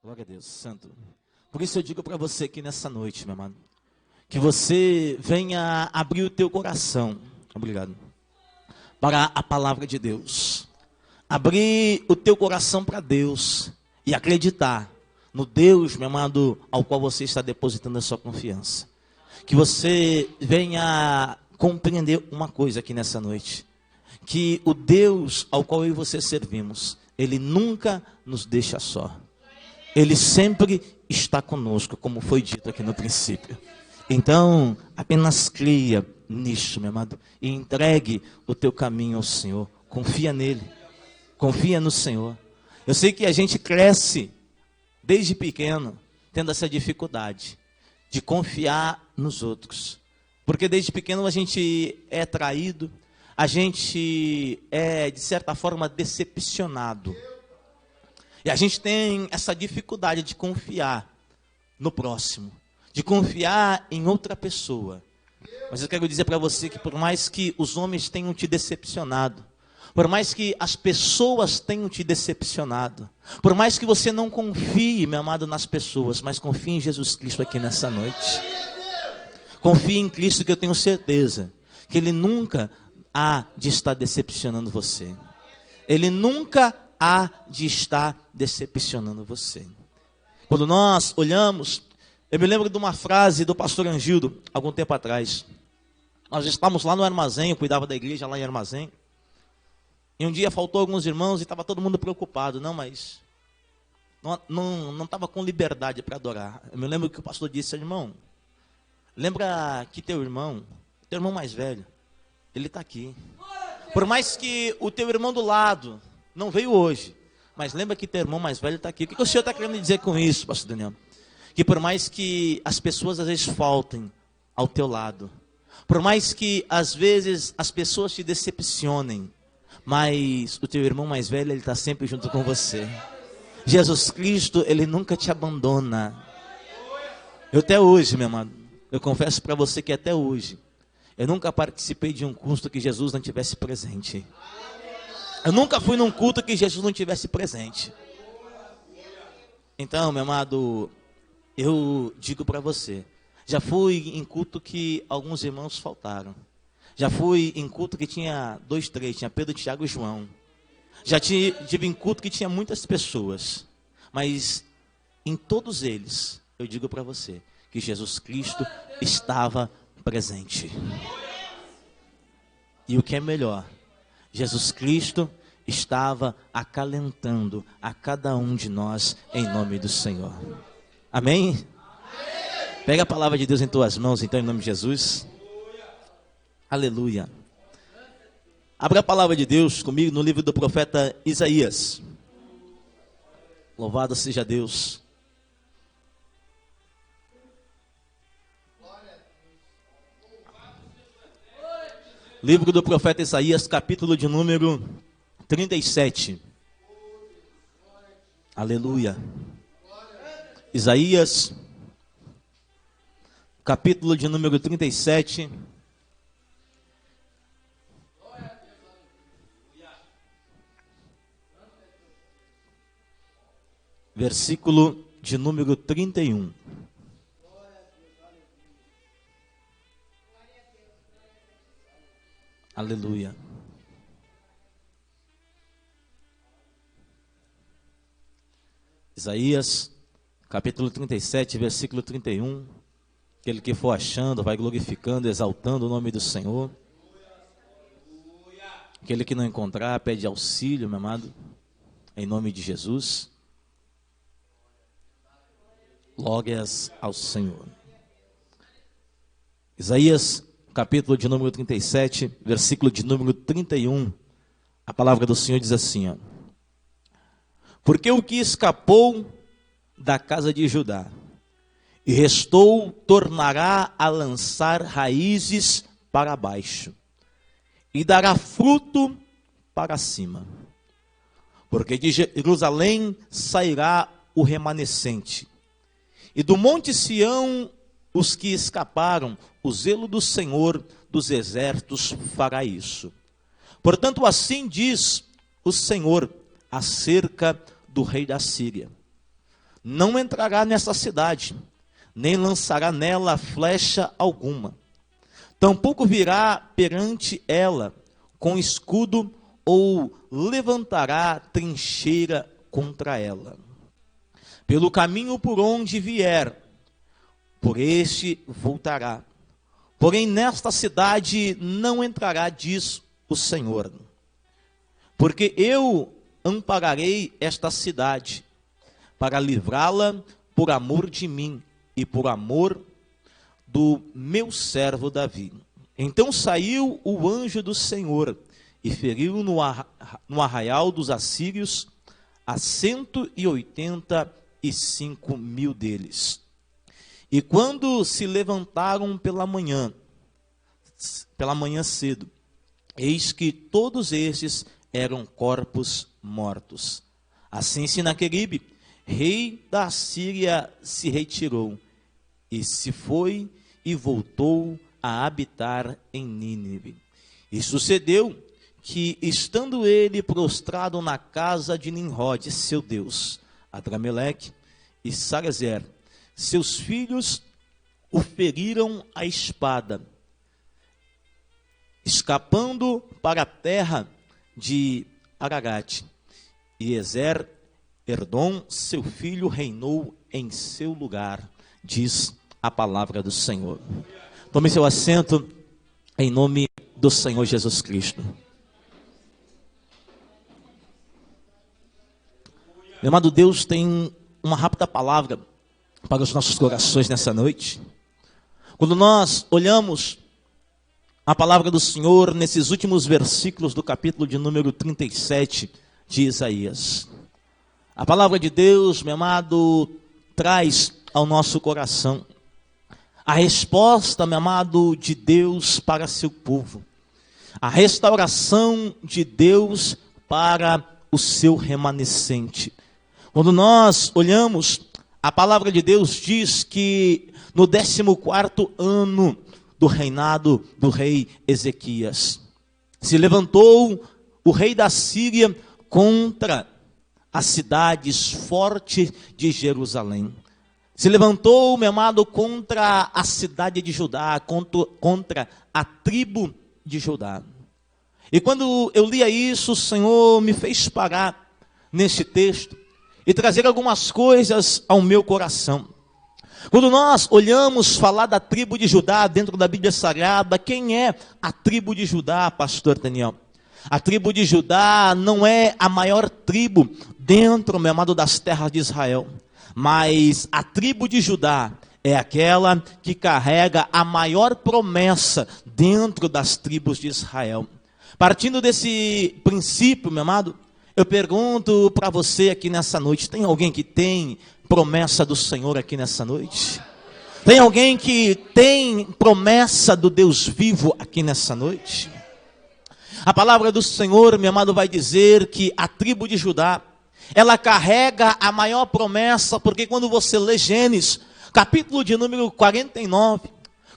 Glória a Deus, santo. Por isso eu digo para você aqui nessa noite, meu amado, que você venha abrir o teu coração, obrigado, para a palavra de Deus. Abrir o teu coração para Deus e acreditar no Deus, meu amado, ao qual você está depositando a sua confiança. Que você venha compreender uma coisa aqui nessa noite, que o Deus ao qual eu e você servimos, Ele nunca nos deixa só. Ele sempre está conosco, como foi dito aqui no princípio. Então, apenas creia nisso, meu amado, e entregue o teu caminho ao Senhor. Confia nele, confia no Senhor. Eu sei que a gente cresce desde pequeno tendo essa dificuldade de confiar nos outros. Porque desde pequeno a gente é traído, a gente é, de certa forma, decepcionado. E a gente tem essa dificuldade de confiar no próximo, de confiar em outra pessoa. Mas eu quero dizer para você que por mais que os homens tenham te decepcionado, por mais que as pessoas tenham te decepcionado, por mais que você não confie, meu amado, nas pessoas, mas confie em Jesus Cristo aqui nessa noite. Confie em Cristo, que eu tenho certeza que Ele nunca há de estar decepcionando você. Ele nunca há de estar decepcionando você. Quando nós olhamos, eu me lembro de uma frase do pastor Angildo, algum tempo atrás. Nós estávamos lá no armazém, eu cuidava da igreja lá em armazém. E um dia faltou alguns irmãos e estava todo mundo preocupado. Mas não estava com liberdade para adorar. Eu me lembro que o pastor disse: irmão, lembra que teu irmão mais velho, ele está aqui. Por mais que o teu irmão do lado não veio hoje, mas lembra que teu irmão mais velho está aqui. O que o senhor está querendo dizer com isso, pastor Daniel? Que por mais que as pessoas às vezes faltem ao teu lado, por mais que às vezes as pessoas te decepcionem, mas o teu irmão mais velho, ele está sempre junto com você. Jesus Cristo, Ele nunca te abandona. Eu até hoje, meu amado, eu confesso para você que até hoje, eu nunca participei de um culto que Jesus não tivesse presente. Eu nunca fui num culto que Jesus não tivesse presente. Então, meu amado, eu digo para você, já fui em culto que alguns irmãos faltaram. Já fui em culto que tinha 2, 3, tinha Pedro, Tiago e João. Já tive em culto que tinha muitas pessoas. Mas em todos eles, eu digo para você, que Jesus Cristo estava presente. E o que é melhor, Jesus Cristo estava acalentando a cada um de nós em nome do Senhor. Amém? Pega a palavra de Deus em tuas mãos, então, em nome de Jesus. Aleluia. Abra a palavra de Deus comigo no livro do profeta Isaías. Louvado seja Deus. Livro do profeta Isaías, capítulo de número 37. Aleluia. Isaías, capítulo de número 37. Versículo de número 31. Aleluia. Isaías, capítulo 37, versículo 31. Aquele que for achando, vai glorificando, exaltando o nome do Senhor. Aquele que não encontrar, pede auxílio, meu amado, em nome de Jesus. Glórias ao Senhor. Isaías, capítulo de número 37, versículo de número 31. A palavra do Senhor diz assim, ó: porque o que escapou da casa de Judá e restou, tornará a lançar raízes para baixo e dará fruto para cima. Porque de Jerusalém sairá o remanescente, e do monte Sião os que escaparam. O zelo do Senhor dos exércitos fará isso. Portanto, assim diz o Senhor acerca do rei da Síria: não entrará nessa cidade, nem lançará nela flecha alguma. Tampouco virá perante ela com escudo ou levantará trincheira contra ela. Pelo caminho por onde vier, por este voltará. Porém, nesta cidade não entrará, diz o Senhor. Porque eu ampararei esta cidade, para livrá-la por amor de mim e por amor do meu servo Davi. Então saiu o anjo do Senhor e feriu no arraial dos assírios a 185.000 deles. E quando se levantaram pela manhã cedo, eis que todos estes eram corpos mortos. Assim Sinaqueribe, rei da Assíria, se retirou e se foi e voltou a habitar em Nínive. E sucedeu que, estando ele prostrado na casa de Nimrod, seu deus, Adrameleque e Sarezer, seus filhos o feriram a espada, escapando para a terra de Ararate. E Erdom, seu filho, reinou em seu lugar, diz a palavra do Senhor. Tome seu assento em nome do Senhor Jesus Cristo. Meu amado, Deus tem uma rápida palavra para os nossos corações nessa noite. Quando nós olhamos a palavra do Senhor nesses últimos versículos do capítulo de número 37 de Isaías, a palavra de Deus, meu amado, traz ao nosso coração a resposta, meu amado, de Deus para seu povo, a restauração de Deus para o seu remanescente. Quando nós olhamos, a palavra de Deus diz que no 14º ano do reinado do rei Ezequias, se levantou o rei da Síria contra as cidades fortes de Jerusalém. Se levantou, meu amado, contra a cidade de Judá, contra a tribo de Judá. E quando eu lia isso, o Senhor me fez parar neste texto e trazer algumas coisas ao meu coração. Quando nós olhamos falar da tribo de Judá dentro da Bíblia Sagrada, quem é a tribo de Judá, pastor Daniel? A tribo de Judá não é a maior tribo dentro, meu amado, das terras de Israel, mas a tribo de Judá é aquela que carrega a maior promessa dentro das tribos de Israel. Partindo desse princípio, meu amado, eu pergunto para você aqui nessa noite, tem alguém que tem promessa do Senhor aqui nessa noite? Tem alguém que tem promessa do Deus vivo aqui nessa noite? A palavra do Senhor, meu amado, vai dizer que a tribo de Judá, ela carrega a maior promessa, porque quando você lê Gênesis, capítulo de número 49,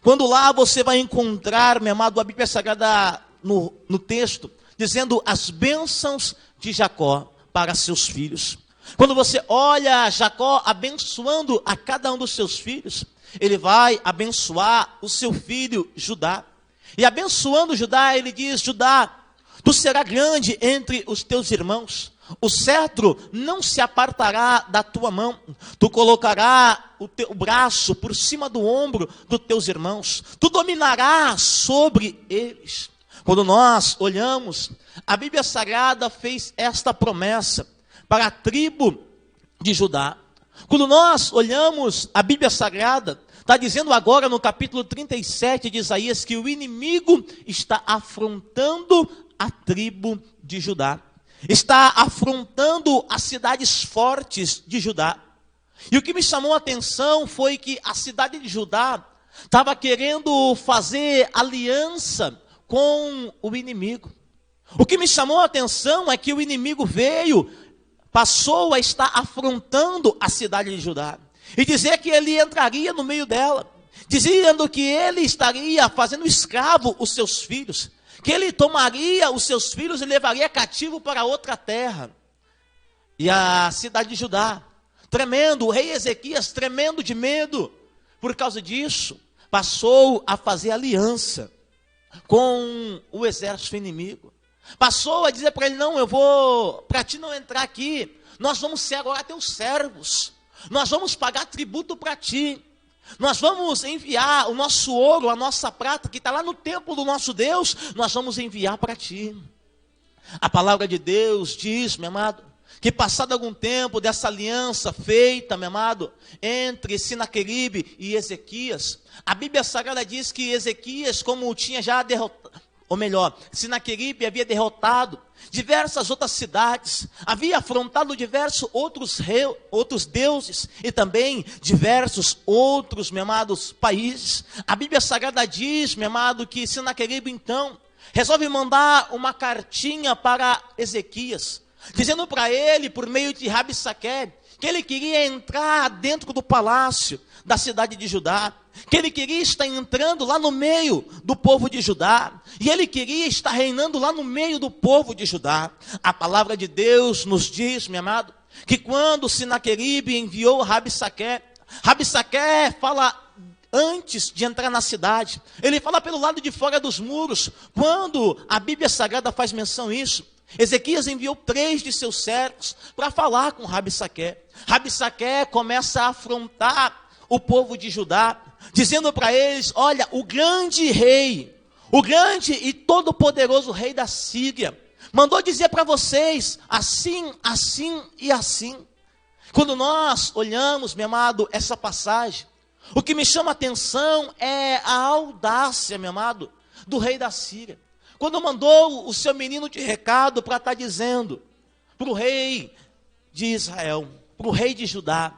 quando lá você vai encontrar, meu amado, a Bíblia Sagrada no texto, dizendo as bênçãos de Jacó para seus filhos. Quando você olha Jacó abençoando a cada um dos seus filhos, ele vai abençoar o seu filho Judá. E abençoando Judá, ele diz: Judá, tu serás grande entre os teus irmãos. O cetro não se apartará da tua mão. Tu colocarás o teu braço por cima do ombro dos teus irmãos. Tu dominarás sobre eles. Quando nós olhamos, a Bíblia Sagrada fez esta promessa para a tribo de Judá. Quando nós olhamos a Bíblia Sagrada, está dizendo agora no capítulo 37 de Isaías que o inimigo está afrontando a tribo de Judá. Está afrontando as cidades fortes de Judá. E o que me chamou a atenção foi que a cidade de Judá estava querendo fazer aliança com o inimigo. O que me chamou a atenção é que o inimigo passou a estar afrontando a cidade de Judá. E dizer que ele entraria no meio dela, dizendo que ele estaria fazendo escravo os seus filhos, que ele tomaria os seus filhos e levaria cativo para outra terra. E a cidade de Judá tremendo, o rei Ezequias tremendo de medo. Por causa disso, passou a fazer aliança com o exército inimigo. Passou a dizer para ele: não, para ti não entrar aqui, nós vamos ser agora teus servos. Nós vamos pagar tributo para ti. Nós vamos enviar o nosso ouro, a nossa prata, que está lá no templo do nosso Deus, nós vamos enviar para ti. A palavra de Deus diz, meu amado, que passado algum tempo dessa aliança feita, meu amado, entre Sinaqueribe e Ezequias, a Bíblia Sagrada diz que Ezequias, como tinha já derrotado, ou melhor, Sinaqueribe havia derrotado diversas outras cidades, havia afrontado diversos outros deuses e também diversos outros, meus amados, países. A Bíblia Sagrada diz, meu amado, que Sinaqueribe então resolve mandar uma cartinha para Ezequias, dizendo para ele, por meio de Rabsaque, que ele queria entrar dentro do palácio da cidade de Judá, que ele queria estar entrando lá no meio do povo de Judá, e ele queria estar reinando lá no meio do povo de Judá. A palavra de Deus nos diz, meu amado, que quando Sinaqueribe enviou Rabsaque fala antes de entrar na cidade, ele fala pelo lado de fora dos muros. Quando a Bíblia Sagrada faz menção a isso, Ezequias enviou 3 de seus servos para falar com Rabsaque. Rabsaque começa a afrontar o povo de Judá, dizendo para eles: olha, o grande rei, o grande e todo-poderoso rei da Síria, mandou dizer para vocês, assim, assim e assim. Quando nós olhamos, meu amado, essa passagem, o que me chama a atenção é a audácia, meu amado, do rei da Síria. Quando mandou o seu menino de recado para estar dizendo para o rei de Israel, para o rei de Judá.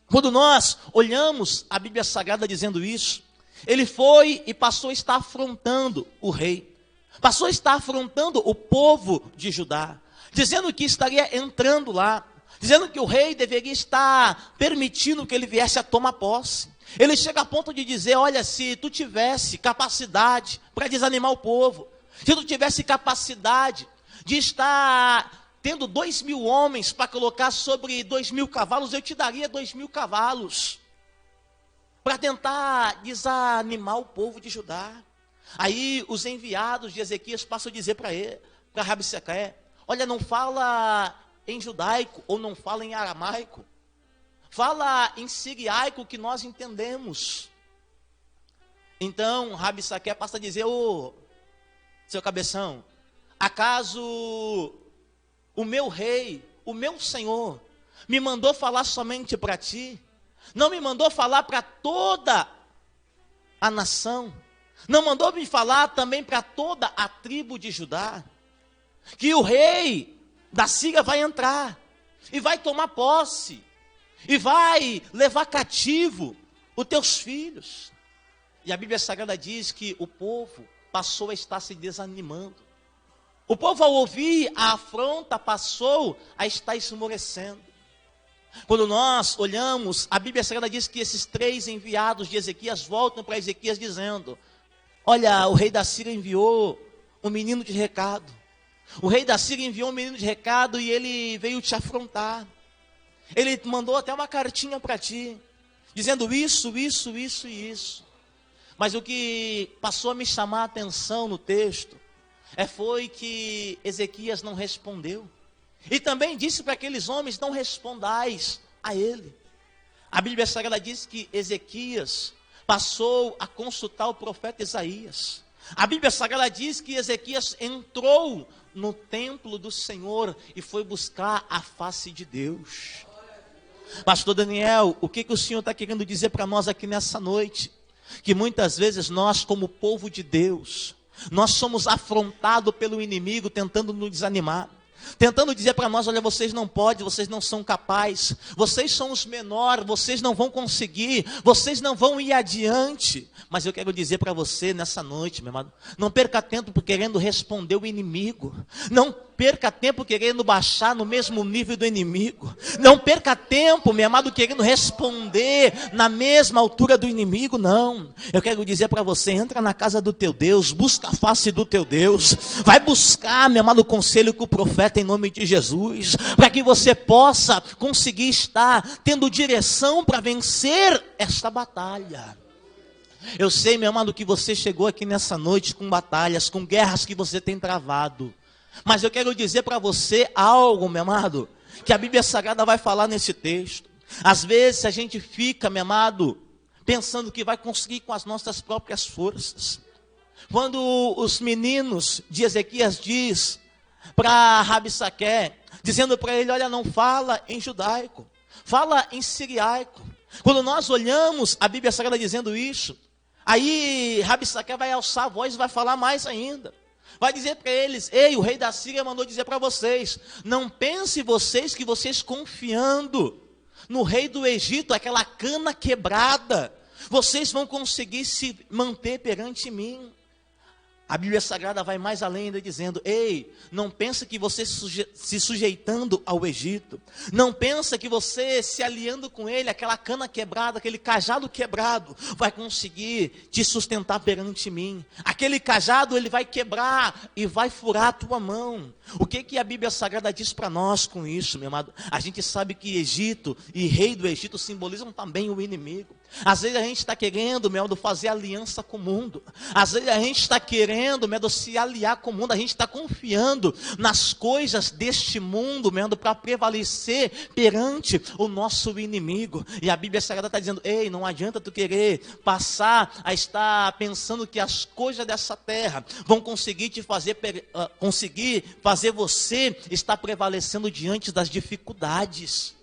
Quando nós olhamos a Bíblia Sagrada dizendo isso, ele foi e passou a estar afrontando o rei, passou a estar afrontando o povo de Judá, dizendo que estaria entrando lá, dizendo que o rei deveria estar permitindo que ele viesse a tomar posse. Ele chega a ponto de dizer: olha, se tu tivesse capacidade para desanimar o povo, se tu tivesse capacidade de estar tendo 2.000 homens para colocar sobre 2.000 cavalos, eu te daria 2.000 cavalos para tentar desanimar o povo de Judá. Aí os enviados de Ezequias passam a dizer para ele, para Rabsaque: olha, não fala em judaico ou não fala em aramaico, fala em siriaico que nós entendemos. Então Rabsaque passa a dizer: ô, seu cabeção, acaso o meu rei, o meu senhor, me mandou falar somente para ti? Não me mandou falar para toda a nação? Não mandou me falar também para toda a tribo de Judá? Que o rei da Síria vai entrar e vai tomar posse e vai levar cativo os teus filhos. E a Bíblia Sagrada diz que o povo passou a estar se desanimando. O povo, ao ouvir a afronta, passou a estar esmorecendo. Quando nós olhamos, a Bíblia Sagrada diz que esses 3 enviados de Ezequias voltam para Ezequias dizendo: olha, o rei da Síria enviou um menino de recado. O rei da Síria enviou um menino de recado e ele veio te afrontar. Ele mandou até uma cartinha para ti, dizendo isso, isso, isso e isso. Mas o que passou a me chamar a atenção no texto foi que Ezequias não respondeu. E também disse para aqueles homens: não respondais a ele. A Bíblia Sagrada diz que Ezequias passou a consultar o profeta Isaías. A Bíblia Sagrada diz que Ezequias entrou no templo do Senhor e foi buscar a face de Deus. Pastor Daniel, o que o Senhor está querendo dizer para nós aqui nessa noite? Que muitas vezes nós, como povo de Deus, nós somos afrontados pelo inimigo tentando nos desanimar, tentando dizer para nós: olha, vocês não podem, vocês não são capazes, vocês são os menores, vocês não vão conseguir, vocês não vão ir adiante. Mas eu quero dizer para você nessa noite, meu amado, não perca tempo por querendo responder o inimigo, não perca tempo querendo baixar no mesmo nível do inimigo. Não perca tempo, meu amado, querendo responder na mesma altura do inimigo, não. Eu quero dizer para você, entra na casa do teu Deus, busca a face do teu Deus. Vai buscar, meu amado, o conselho com o profeta em nome de Jesus, para que você possa conseguir estar tendo direção para vencer esta batalha. Eu sei, meu amado, que você chegou aqui nessa noite com batalhas, com guerras que você tem travado. Mas eu quero dizer para você algo, meu amado, que a Bíblia Sagrada vai falar nesse texto. Às vezes a gente fica, meu amado, pensando que vai conseguir com as nossas próprias forças. Quando os meninos de Ezequias diz para Rabsaque, dizendo para ele, olha, não fala em judaico, fala em siriaico. Quando nós olhamos a Bíblia Sagrada dizendo isso, aí Rabsaque vai alçar a voz e vai falar mais ainda. Vai dizer para eles, ei, o rei da Síria mandou dizer para vocês, não pense vocês que vocês confiando no rei do Egito, aquela cana quebrada, vocês vão conseguir se manter perante mim. A Bíblia Sagrada vai mais além ainda dizendo, ei, não pensa que você se sujeitando ao Egito, não pensa que você se aliando com ele, aquela cana quebrada, aquele cajado quebrado, vai conseguir te sustentar perante mim. Aquele cajado ele vai quebrar e vai furar a tua mão. O que a Bíblia Sagrada diz para nós com isso, meu amado? A gente sabe que Egito e rei do Egito simbolizam também o inimigo. Às vezes a gente está querendo, meu amado, fazer aliança com o mundo. Às vezes a gente está querendo, meu amado, se aliar com o mundo. A gente está confiando nas coisas deste mundo, meu amado, para prevalecer perante o nosso inimigo. E a Bíblia Sagrada está dizendo, ei, não adianta tu querer passar a estar pensando que as coisas dessa terra vão conseguir te fazer, conseguir fazer você estar prevalecendo diante das dificuldades.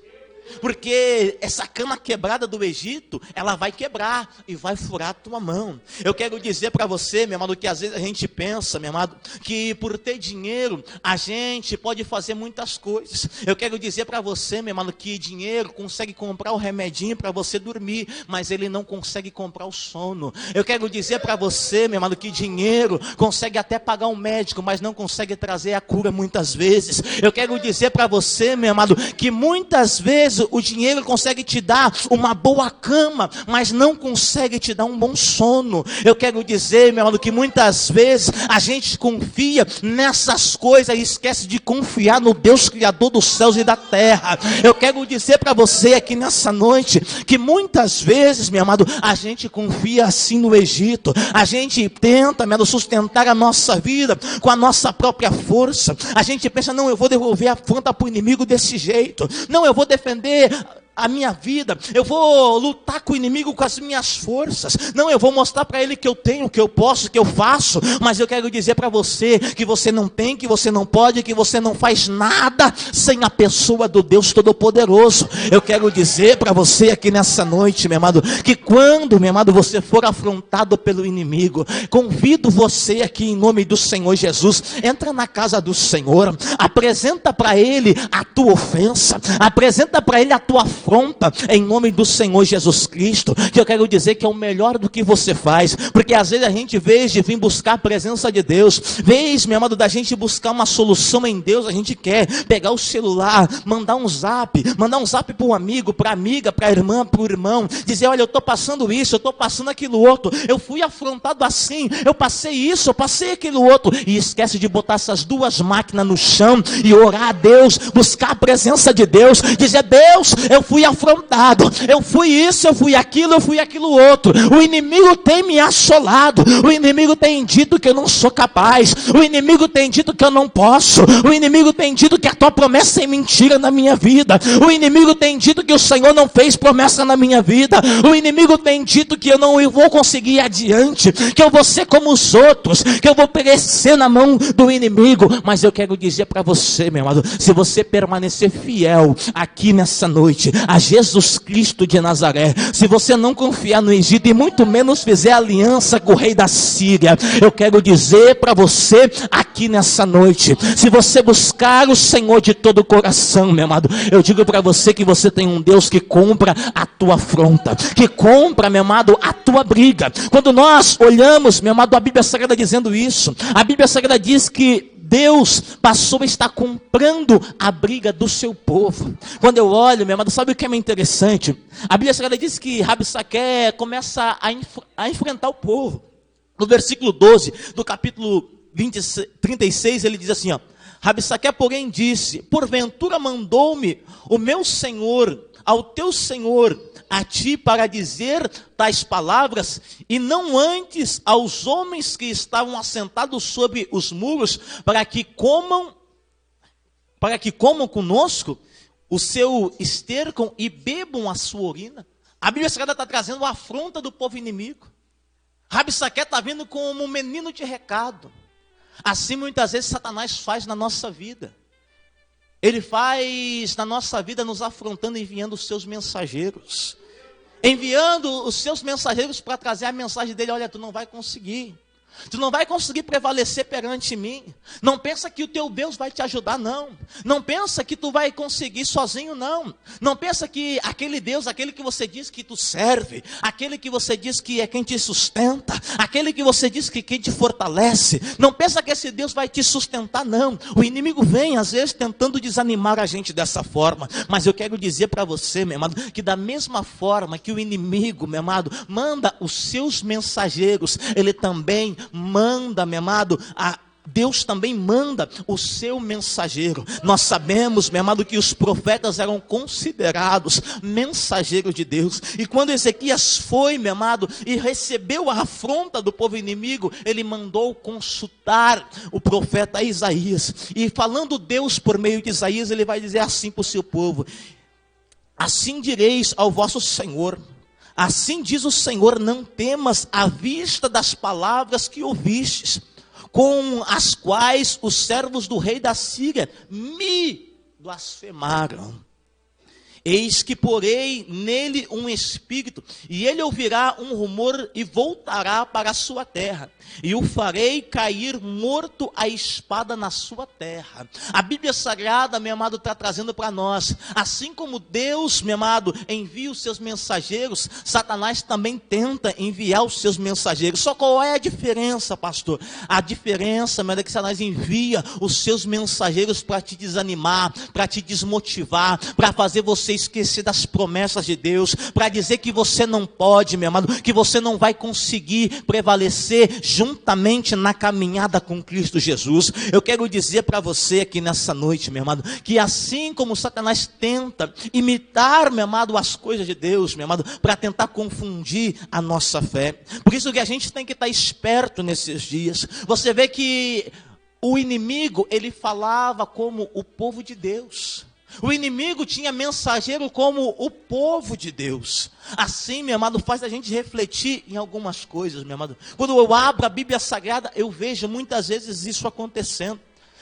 Porque essa cana quebrada do Egito, ela vai quebrar e vai furar a tua mão. Eu quero dizer para você, meu amado, que às vezes a gente pensa, meu amado, que por ter dinheiro, a gente pode fazer muitas coisas. Eu quero dizer para você, meu amado, que dinheiro consegue comprar o remedinho para você dormir, mas ele não consegue comprar o sono. Eu quero dizer para você, meu amado, que dinheiro consegue até pagar um médico, mas não consegue trazer a cura muitas vezes. Eu quero dizer para você, meu amado, que muitas vezes o dinheiro consegue te dar uma boa cama, mas não consegue te dar um bom sono. Eu quero dizer, meu amado, que muitas vezes a gente confia nessas coisas e esquece de confiar no Deus Criador dos céus e da terra. Eu quero dizer para você aqui nessa noite, que muitas vezes, meu amado, a gente confia assim no Egito. A gente tenta, meu amado, sustentar a nossa vida com a nossa própria força. A gente pensa, não, eu vou devolver a afronta para o inimigo desse jeito. Não, eu vou defender a minha vida, eu vou lutar com o inimigo com as minhas forças. Não, eu vou mostrar para ele que eu tenho, que eu posso, que eu faço. Mas eu quero dizer para você que você não tem, que você não pode, que você não faz nada sem a pessoa do Deus Todo-Poderoso. Eu quero dizer para você aqui nessa noite, meu amado, que quando, meu amado, você for afrontado pelo inimigo, convido você aqui em nome do Senhor Jesus, entra na casa do Senhor, apresenta para ele a tua ofensa, apresenta para ele a tua afronta, em nome do Senhor Jesus Cristo, que eu quero dizer que é o melhor do que você faz, porque às vezes a gente, em vez de vir buscar a presença de Deus, vez, meu amado, da gente buscar uma solução em Deus, a gente quer pegar o celular, mandar um zap para um amigo, para amiga, para irmã, para o irmão, dizer, olha, eu estou passando isso, eu estou passando aquilo outro, eu fui afrontado assim, eu passei isso, eu passei aquilo outro, e esquece de botar essas duas máquinas no chão, e orar a Deus, buscar a presença de Deus, dizer, Deus, eu fui afrontado, eu fui isso, eu fui aquilo outro, o inimigo tem me assolado, o inimigo tem dito que eu não sou capaz, o inimigo tem dito que eu não posso, o inimigo tem dito que a tua promessa é mentira na minha vida, o inimigo tem dito que o Senhor não fez promessa na minha vida, o inimigo tem dito que eu não vou conseguir ir adiante, que eu vou ser como os outros, que eu vou perecer na mão do inimigo. Mas eu quero dizer para você, meu amado, se você permanecer fiel aqui nessa noite a Jesus Cristo de Nazaré, se você não confiar no Egito e muito menos fizer aliança com o rei da Síria, eu quero dizer para você aqui nessa noite, se você buscar o Senhor de todo o coração, meu amado, eu digo para você que você tem um Deus que compra a tua afronta, que compra, meu amado, a tua briga. Quando nós olhamos, meu amado, a Bíblia Sagrada dizendo isso, a Bíblia Sagrada diz que Deus passou a estar comprando a briga do seu povo. Quando eu olho, meu amado, sabe o que é interessante? A Bíblia Sagrada diz que Rabsaque começa a enfrentar o povo. No versículo 12 do capítulo 36, ele diz assim, ó: Rabsaque, porém, disse: porventura mandou-me o meu senhor ao teu senhor, a ti, para dizer tais palavras, e não antes aos homens que estavam assentados sobre os muros, para que comam conosco o seu esterco e bebam a sua urina? A Bíblia Sagrada está trazendo a afronta do povo inimigo. Rabsaque está vindo como um menino de recado. Assim muitas vezes Satanás faz na nossa vida. Ele faz na nossa vida nos afrontando, enviando os seus mensageiros. Enviando os seus mensageiros para trazer a mensagem dele: olha, tu não vai conseguir. Tu não vai conseguir prevalecer perante mim. Não pensa que o teu Deus vai te ajudar, não. Não pensa que tu vai conseguir sozinho, não. Não pensa que aquele Deus, aquele que você diz que tu serve, aquele que você diz que é quem te sustenta, aquele que você diz que quem te fortalece, não pensa que esse Deus vai te sustentar, não. O inimigo vem, às vezes, tentando desanimar a gente dessa forma. Mas eu quero dizer para você, meu amado, que da mesma forma que o inimigo, meu amado, manda os seus mensageiros, ele também manda, meu amado, Deus também manda o seu mensageiro. Nós sabemos, meu amado, que os profetas eram considerados mensageiros de Deus. E quando Ezequias foi, meu amado, e recebeu a afronta do povo inimigo, ele mandou consultar o profeta Isaías. E falando Deus por meio de Isaías, ele vai dizer assim para o seu povo: assim direis ao vosso Senhor: assim diz o Senhor, não temas à vista das palavras que ouvistes, com as quais os servos do rei da Síria me blasfemaram. Eis que porei nele um espírito, e ele ouvirá um rumor e voltará para a sua terra, e o farei cair morto à espada na sua terra. A Bíblia Sagrada, meu amado, está trazendo para nós, assim como Deus, meu amado, envia os seus mensageiros, Satanás também tenta enviar os seus mensageiros. Só qual é a diferença, pastor? A diferença, meu amado, é que Satanás envia os seus mensageiros para te desanimar, para te desmotivar, para fazer você esquecer das promessas de Deus, para dizer que você não pode, meu amado, que você não vai conseguir prevalecer juntamente na caminhada com Cristo Jesus. Eu quero dizer para você aqui nessa noite, meu amado, que assim como Satanás tenta imitar, meu amado, as coisas de Deus, meu amado, para tentar confundir a nossa fé, por isso que a gente tem que estar esperto nesses dias. Você vê que o inimigo, ele falava como o povo de Deus. O inimigo tinha mensageiro como o povo de Deus. Assim, meu amado, faz a gente refletir em algumas coisas, meu amado. Quando eu abro a Bíblia Sagrada, eu vejo muitas vezes isso acontecendo.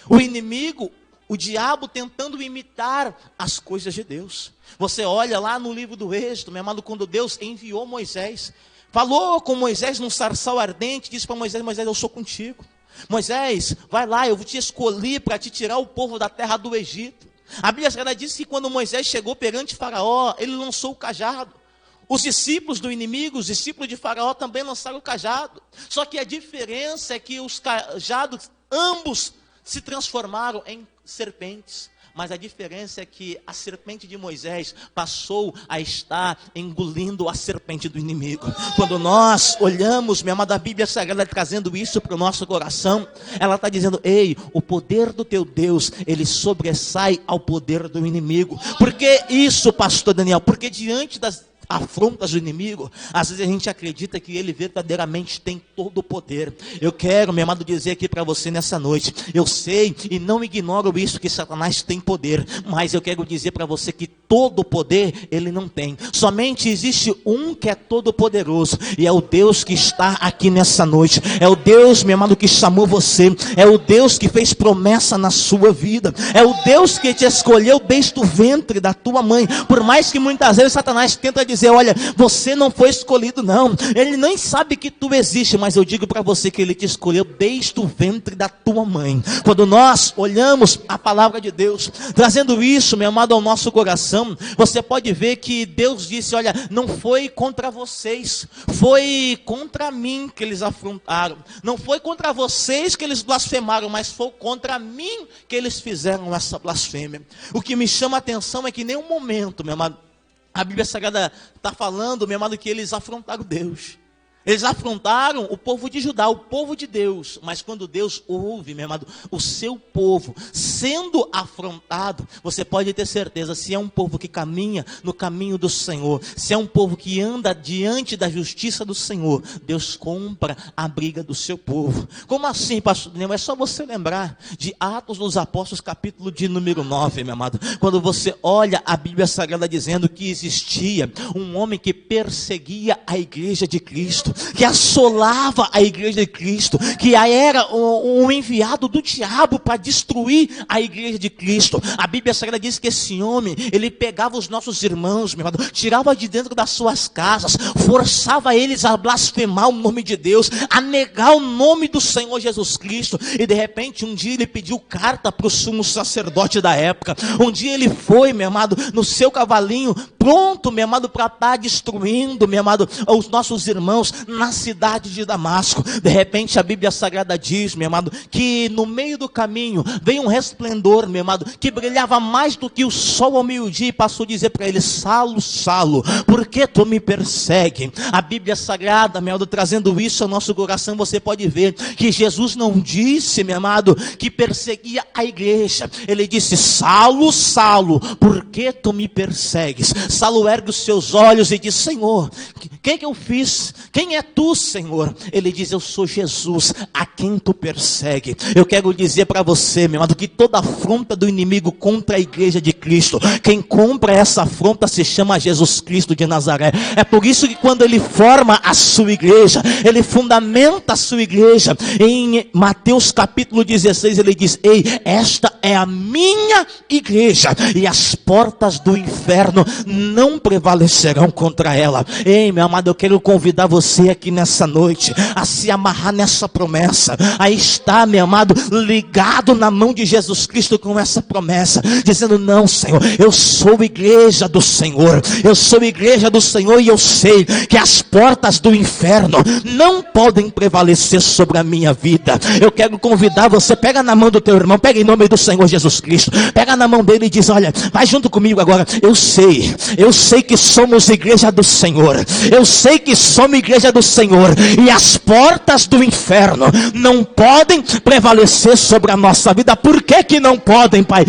O inimigo, o diabo tentando imitar as coisas de Deus. Você olha lá no livro do Êxodo, meu amado, quando Deus enviou Moisés, falou com Moisés num sarçal ardente, disse para Moisés: Moisés, eu sou contigo. Moisés, vai lá, eu te escolhi para te tirar o povo da terra do Egito. A Bíblia Sagrada diz que quando Moisés chegou perante Faraó, ele lançou o cajado. Os discípulos do inimigo, os discípulos de Faraó também lançaram o cajado. Só que a diferença é que os cajados, ambos se transformaram em serpentes. Mas a diferença é que a serpente de Moisés passou a estar engolindo a serpente do inimigo. Quando nós olhamos, meu amado, a Bíblia Sagrada trazendo isso para o nosso coração, ela está dizendo: ei, o poder do teu Deus, ele sobressai ao poder do inimigo. Por que isso, pastor Daniel? Porque diante das afrontas do inimigo, às vezes a gente acredita que ele verdadeiramente tem todo o poder. Eu quero, meu amado, dizer aqui para você nessa noite, eu sei e não ignoro isso, que Satanás tem poder, mas eu quero dizer para você que todo o poder ele não tem. Somente existe um que é todo poderoso, e é o Deus que está aqui nessa noite. É o Deus, meu amado, que chamou você. É o Deus que fez promessa na sua vida. É o Deus que te escolheu desde o ventre da tua mãe. Por mais que muitas vezes Satanás tenta dizer: dizer, olha, você não foi escolhido não, ele nem sabe que tu existe, mas eu digo para você que ele te escolheu desde o ventre da tua mãe. Quando nós olhamos a palavra de Deus, trazendo isso, meu amado, ao nosso coração, você pode ver que Deus disse, olha, não foi contra vocês, foi contra mim que eles afrontaram, não foi contra vocês que eles blasfemaram, mas foi contra mim que eles fizeram essa blasfêmia. O que me chama a atenção é que em nenhum momento, meu amado, a Bíblia Sagrada está falando, meu amado, que eles afrontaram Deus. Eles afrontaram o povo de Judá, o povo de Deus. Mas quando Deus ouve, meu amado, o seu povo sendo afrontado, você pode ter certeza, se é um povo que caminha no caminho do Senhor, se é um povo que anda diante da justiça do Senhor, Deus compra a briga do seu povo. Como assim, pastor Daniel? É só você lembrar de Atos dos Apóstolos, capítulo de número 9, meu amado. Quando você olha a Bíblia Sagrada dizendo que existia um homem que perseguia a igreja de Cristo, que assolava a igreja de Cristo, que era um enviado do diabo para destruir a igreja de Cristo. A Bíblia Sagrada diz que esse homem, ele pegava os nossos irmãos, meu irmão, tirava de dentro das suas casas, forçava eles a blasfemar o nome de Deus, a negar o nome do Senhor Jesus Cristo. E de repente um dia ele pediu carta para o sumo sacerdote da época. Um dia ele foi, meu amado, no seu cavalinho, pronto, meu amado, para estar destruindo, meu amado, os nossos irmãos na cidade de Damasco. De repente a Bíblia Sagrada diz, meu amado, que no meio do caminho veio um resplendor, meu amado, que brilhava mais do que o sol ao meio-dia, e passou a dizer para ele, Saulo, Saulo, por que tu me persegue? A Bíblia Sagrada, meu amado, trazendo isso ao nosso coração, você pode ver que Jesus não disse, meu amado, que perseguia a igreja. Ele disse, Saulo, Saulo, por que tu me persegues? Saulo ergue os seus olhos e diz, Senhor, quem que eu fiz? Quem é tu, Senhor? Ele diz, eu sou Jesus, a quem tu persegue. Eu quero dizer para você, meu amado, que toda afronta do inimigo contra a igreja de Cristo, quem compra essa afronta se chama Jesus Cristo de Nazaré. É por isso que quando ele forma a sua igreja, ele fundamenta a sua igreja. Em Mateus capítulo 16, ele diz, ei, esta é a minha igreja, e as portas do inferno não prevalecerão contra ela. Ei, meu amado, eu quero convidar você aqui nessa noite a se amarrar nessa promessa, a estar, meu amado, ligado na mão de Jesus Cristo com essa promessa, dizendo, não, Senhor, eu sou igreja do Senhor, eu sou igreja do Senhor, e eu sei que as portas do inferno não podem prevalecer sobre a minha vida. Eu quero convidar você, pega na mão do teu irmão, pega em nome do Senhor Jesus Cristo, pega na mão dele e diz, olha, vai junto comigo agora, eu sei que somos igreja do Senhor, eu sei que somos igreja do Senhor, e as portas do inferno não podem prevalecer sobre a nossa vida. Por que que não podem, Pai?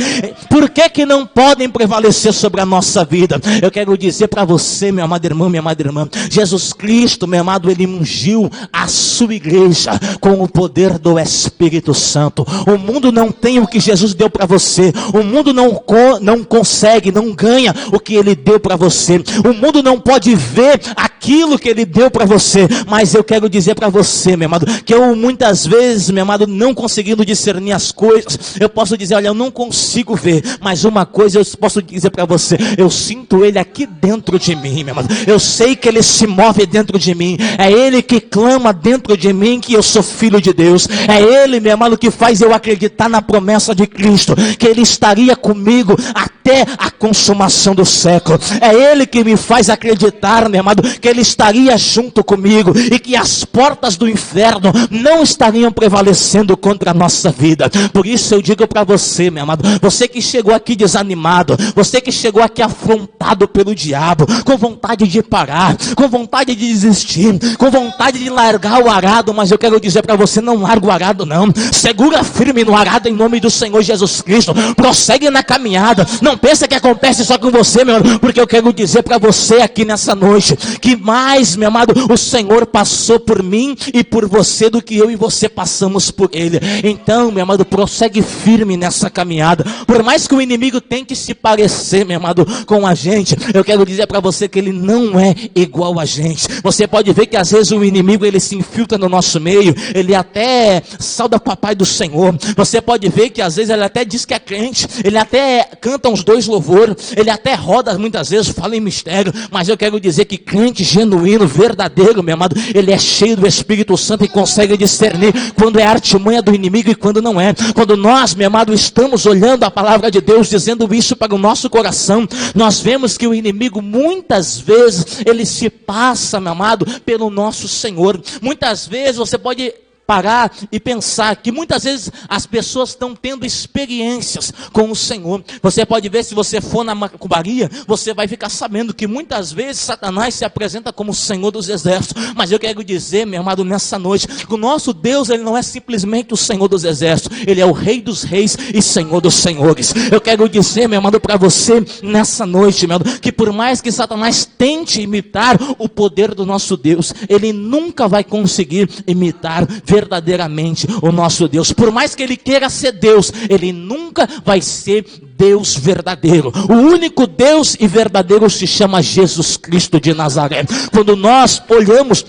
Por que que não podem prevalecer sobre a nossa vida? Eu quero dizer para você, meu amado irmão, minha amada irmã, Jesus Cristo, meu amado, ele ungiu a sua igreja com o poder do Espírito Santo. O mundo não tem o que Jesus deu para você, o mundo não consegue, não ganha o que ele deu para você, o mundo não pode ver aquilo que ele deu para você. Mas eu quero dizer para você, meu amado, que eu muitas vezes, meu amado, não conseguindo discernir as coisas, eu posso dizer, olha, eu não consigo ver, mas uma coisa eu posso dizer para você, eu sinto ele aqui dentro de mim, meu amado, eu sei que ele se move dentro de mim, é ele que clama dentro de mim que eu sou filho de Deus, é ele, meu amado, que faz eu acreditar na promessa de Cristo, que ele estaria comigo até a consumação do século, é ele que me faz acreditar, meu amado, que ele estaria junto comigo, e que as portas do inferno não estariam prevalecendo contra a nossa vida. Por isso eu digo para você, meu amado, você que chegou aqui desanimado, você que chegou aqui afrontado pelo diabo, com vontade de parar, com vontade de desistir, com vontade de largar o arado, mas eu quero dizer para você, não larga o arado não, segura firme no arado em nome do Senhor Jesus Cristo, prossegue na caminhada, não pensa que acontece só com você, meu amado, porque eu quero dizer para você aqui nessa noite, que mais, meu amado, o Senhor passou por mim e por você do que eu e você passamos por ele. Então, meu amado, prossegue firme nessa caminhada, por mais que o inimigo tente se parecer, meu amado, com a gente, eu quero dizer para você que ele não é igual a gente. Você pode ver que às vezes o inimigo, ele se infiltra no nosso meio, ele até sauda papai do Senhor, você pode ver que às vezes ele até diz que é crente, ele até canta um os dois louvor, ele até roda muitas vezes, fala em mistério, mas eu quero dizer que crente genuíno, verdadeiro, meu amado, ele é cheio do Espírito Santo e consegue discernir quando é artimanha do inimigo e quando não é. Quando nós, meu amado, estamos olhando a palavra de Deus, dizendo isso para o nosso coração, nós vemos que o inimigo muitas vezes, ele se passa, meu amado, pelo nosso Senhor. Muitas vezes você pode parar e pensar que muitas vezes as pessoas estão tendo experiências com o Senhor. Você pode ver, se você for na macumbaria, você vai ficar sabendo que muitas vezes Satanás se apresenta como o Senhor dos exércitos. Mas eu quero dizer, meu amado, nessa noite, que o nosso Deus, ele não é simplesmente o Senhor dos exércitos, ele é o Rei dos reis e Senhor dos senhores. Eu quero dizer, meu amado, para você nessa noite, meu amado, que por mais que Satanás tente imitar o poder do nosso Deus, ele nunca vai conseguir imitar verdadeiramente o nosso Deus. Por mais que ele queira ser Deus, ele nunca vai ser Deus verdadeiro. O único Deus e verdadeiro se chama Jesus Cristo de Nazaré. Quando nós olhamos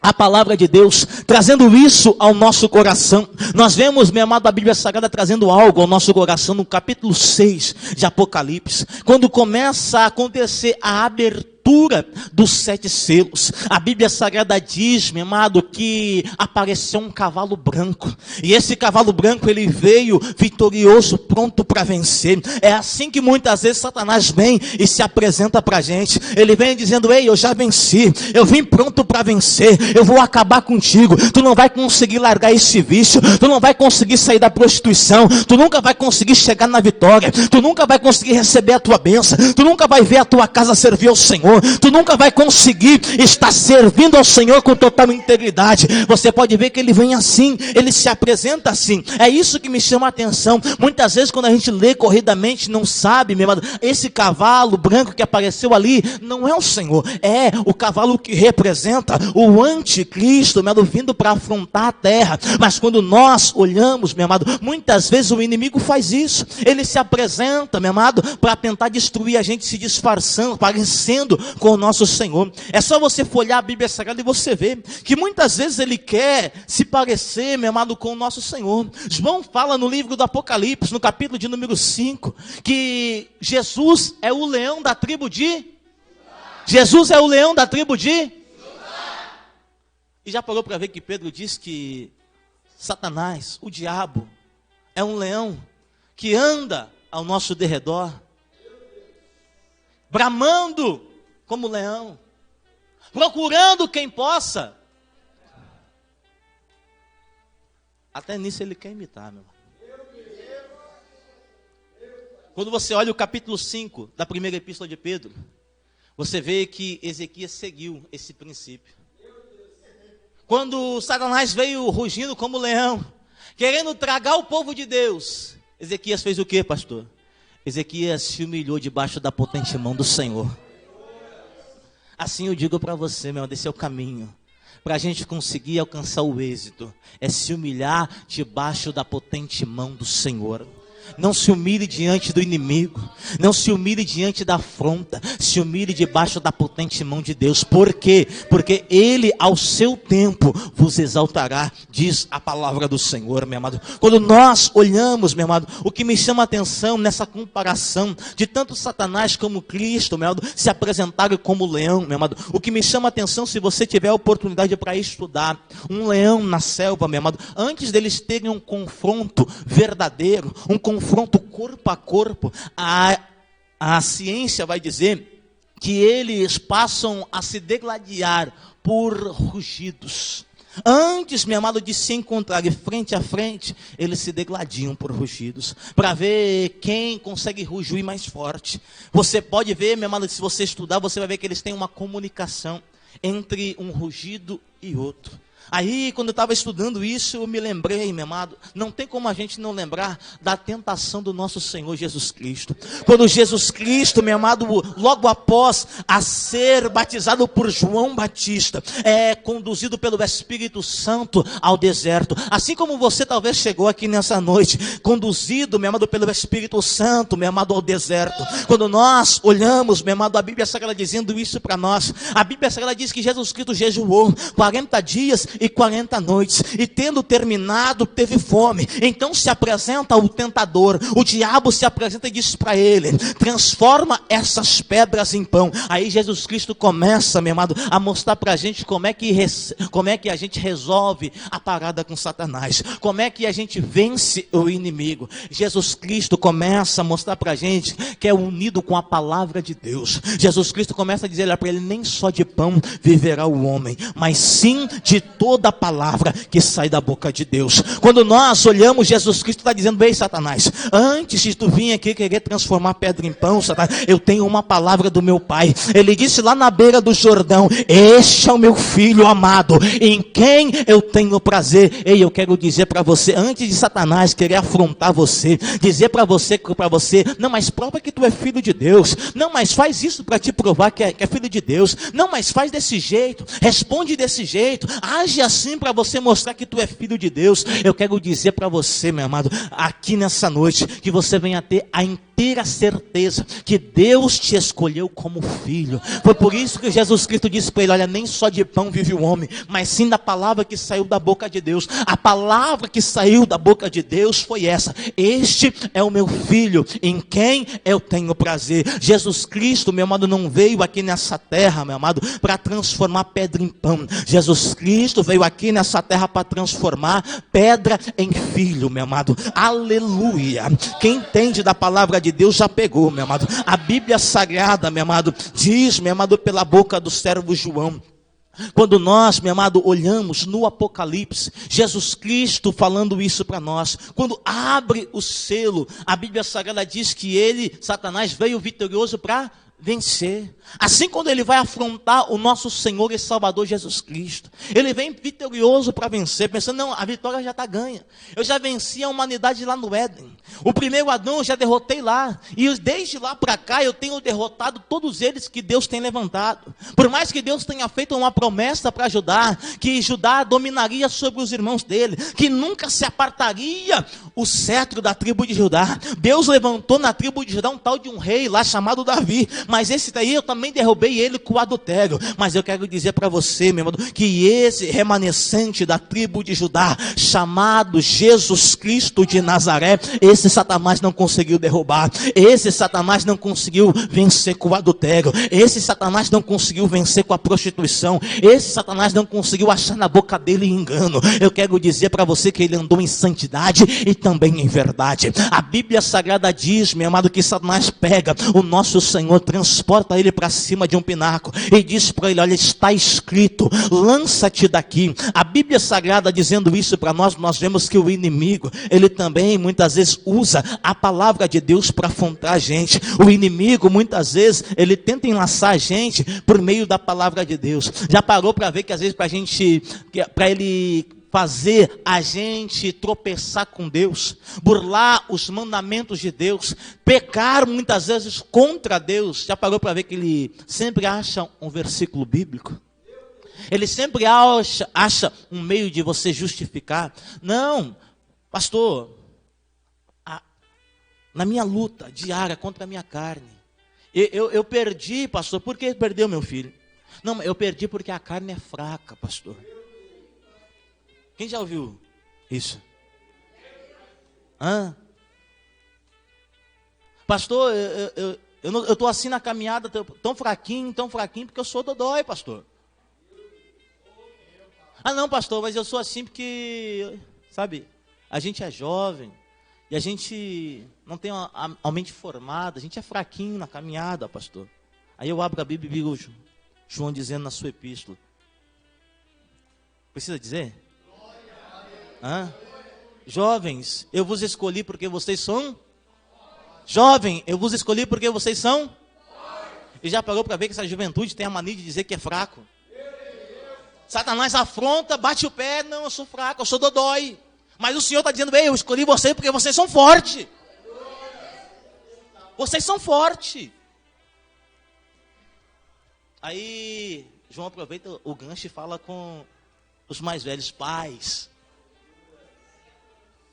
a palavra de Deus, trazendo isso ao nosso coração, nós vemos, meu amado, a Bíblia Sagrada trazendo algo ao nosso coração no capítulo 6 de Apocalipse, quando começa a acontecer a abertura dos 7 selos. A Bíblia Sagrada diz, meu amado, que apareceu um cavalo branco, e esse cavalo branco, ele veio vitorioso, pronto para vencer. É assim que muitas vezes Satanás vem e se apresenta para a gente. Ele vem dizendo: ei, eu já venci, eu vim pronto para vencer, eu vou acabar contigo, tu não vai conseguir largar esse vício, tu não vai conseguir sair da prostituição, tu nunca vai conseguir chegar na vitória, tu nunca vai conseguir receber a tua bênção, tu nunca vai ver a tua casa servir ao Senhor, tu nunca vai conseguir estar servindo ao Senhor com total integridade. Você pode ver que ele vem assim, ele se apresenta assim. É isso que me chama a atenção. Muitas vezes quando a gente lê corridamente, não sabe, meu amado, esse cavalo branco que apareceu ali, não é o Senhor, é o cavalo que representa o anticristo, meu amado, vindo para afrontar a terra. Mas quando nós olhamos, meu amado, muitas vezes o inimigo faz isso, ele se apresenta, meu amado, para tentar destruir a gente, se disfarçando, parecendo com o nosso Senhor. É só você folhear a Bíblia Sagrada e você vê que muitas vezes ele quer se parecer, meu amado, com o nosso Senhor. João fala no livro do Apocalipse, no capítulo de número 5, que Jesus é o leão da tribo de Jesus é o leão da tribo de E já parou para ver que Pedro diz que Satanás, o diabo, é um leão que anda ao nosso derredor, bramando como leão, procurando quem possa. Até nisso ele quer imitar, meu irmão. Quando você olha o capítulo 5 da primeira epístola de Pedro, você vê que Ezequias seguiu esse princípio. Quando Satanás veio rugindo como leão, querendo tragar o povo de Deus, Ezequias fez o que, pastor? Ezequias se humilhou debaixo da potente mão do Senhor. Assim eu digo para você, meu, esse é o caminho. Para a gente conseguir alcançar o êxito, é se humilhar debaixo da potente mão do Senhor. Não se humilhe diante do inimigo, não se humilhe diante da afronta, se humilhe debaixo da potente mão de Deus. Por quê? Porque Ele ao seu tempo vos exaltará, diz a palavra do Senhor, meu amado. Quando nós olhamos, meu amado, o que me chama a atenção nessa comparação de tanto Satanás como Cristo, meu amado, se apresentarem como leão, meu amado, o que me chama a atenção, se você tiver a oportunidade para estudar um leão na selva, meu amado, antes deles terem um confronto verdadeiro, um confronto corpo a corpo, a ciência vai dizer que eles passam a se degladiar por rugidos. Antes, meu amado, de se encontrarem frente a frente, eles se degladiam por rugidos, para ver quem consegue rugir mais forte. Você pode ver, meu amado, se você estudar, você vai ver que eles têm uma comunicação entre um rugido e outro. Aí, quando eu estava estudando isso, eu me lembrei, meu amado, não tem como a gente não lembrar da tentação do nosso Senhor Jesus Cristo. Quando Jesus Cristo, meu amado, logo após a ser batizado por João Batista, é conduzido pelo Espírito Santo ao deserto. Assim como você talvez chegou aqui nessa noite, conduzido, meu amado, pelo Espírito Santo, meu amado, ao deserto. Quando nós olhamos, meu amado, a Bíblia Sagrada dizendo isso para nós. A Bíblia Sagrada diz que Jesus Cristo jejuou 40 dias e 40 noites, e tendo terminado, teve fome. Então se apresenta o tentador, o diabo se apresenta e diz para ele: transforma essas pedras em pão. Aí Jesus Cristo começa, meu amado, a mostrar para a gente como é que a gente resolve a parada com Satanás, como é que a gente vence o inimigo. Jesus Cristo começa a mostrar para a gente que é unido com a palavra de Deus. Jesus Cristo começa a dizer para ele: nem só de pão viverá o homem, mas sim de toda a palavra que sai da boca de Deus. Quando nós olhamos, Jesus Cristo está dizendo: bem, Satanás, antes de tu vir aqui querer transformar pedra em pão, Satanás, eu tenho uma palavra do meu Pai. Ele disse lá na beira do Jordão: este é o meu filho amado, em quem eu tenho prazer. Ei, eu quero dizer para você, antes de Satanás querer afrontar você, dizer para você, não, mas prova que tu é filho de Deus, não, mas faz isso para te provar que é filho de Deus, não, mas faz desse jeito, responde desse jeito, age assim para você mostrar que tu é filho de Deus. Eu quero dizer para você, meu amado, aqui nessa noite, que você venha ter a inteira certeza que Deus te escolheu como filho. Foi por isso que Jesus Cristo disse para ele: olha, nem só de pão vive o homem, mas sim da palavra que saiu da boca de Deus. A palavra que saiu da boca de Deus foi essa: este é o meu filho, em quem eu tenho prazer. Jesus Cristo, meu amado, não veio aqui nessa terra, meu amado, para transformar pedra em pão. Jesus Cristo veio aqui nessa terra para transformar pedra em filho, meu amado. Aleluia. Quem entende da palavra de Deus já pegou, meu amado. A Bíblia Sagrada, meu amado, diz, meu amado, pela boca do servo João. Quando nós, meu amado, olhamos no Apocalipse, Jesus Cristo falando isso para nós, quando abre o selo, a Bíblia Sagrada diz que ele, Satanás, veio vitorioso para vencer. Assim, quando ele vai afrontar o nosso Senhor e Salvador Jesus Cristo, ele vem vitorioso para vencer, pensando: não, a vitória já está ganha, eu já venci a humanidade lá no Éden, o primeiro Adão eu já derrotei lá, e desde lá para cá eu tenho derrotado todos eles que Deus tem levantado. Por mais que Deus tenha feito uma promessa para Judá, que Judá dominaria sobre os irmãos dele, que nunca se apartaria o cetro da tribo de Judá, Deus levantou na tribo de Judá um tal de um rei lá chamado Davi, mas esse daí eu também derrubei ele com o adultério. Mas eu quero dizer para você, meu irmão, que esse remanescente da tribo de Judá, chamado Jesus Cristo de Nazaré, esse Satanás não conseguiu derrubar, esse Satanás não conseguiu vencer com o adultério, esse Satanás não conseguiu vencer com a prostituição, esse Satanás não conseguiu achar na boca dele engano. Eu quero dizer para você que ele andou em santidade e também em verdade. A Bíblia Sagrada diz, meu amado, que Satanás pega o nosso Senhor, transporta ele para cima de um pináculo e diz para ele: olha, está escrito, lança-te daqui. A Bíblia Sagrada dizendo isso para nós, nós vemos que o inimigo, ele também muitas vezes usa a palavra de Deus para afrontar a gente. O inimigo muitas vezes, ele tenta enlaçar a gente por meio da palavra de Deus. Já parou para ver que às vezes para ele fazer a gente tropeçar com Deus, burlar os mandamentos de Deus, pecar muitas vezes contra Deus? Já parou para ver que ele sempre acha um versículo bíblico? Ele sempre acha um meio de você justificar. Não, pastor, na minha luta diária contra a minha carne, eu perdi, pastor. Por que perdeu, meu filho? Não, eu perdi porque a carne é fraca, pastor. Quem já ouviu isso? Pastor, eu estou assim na caminhada, tão fraquinho, porque eu sou dodói, pastor. Não, pastor, mas eu sou assim porque, sabe, a gente é jovem, e a gente não tem a mente formada, a gente é fraquinho na caminhada, pastor. Aí eu abro a Bíblia e digo, João dizendo na sua epístola. Precisa dizer? Jovens, eu vos escolhi porque vocês são? Jovem, eu vos escolhi porque vocês são? E já parou para ver que essa juventude tem a mania de dizer que é fraco? Satanás afronta, bate o pé: não, eu sou fraco, eu sou dodói. Mas o Senhor está dizendo: eu escolhi vocês porque vocês são fortes. Vocês são fortes. Aí João aproveita o gancho e fala com os mais velhos: pais,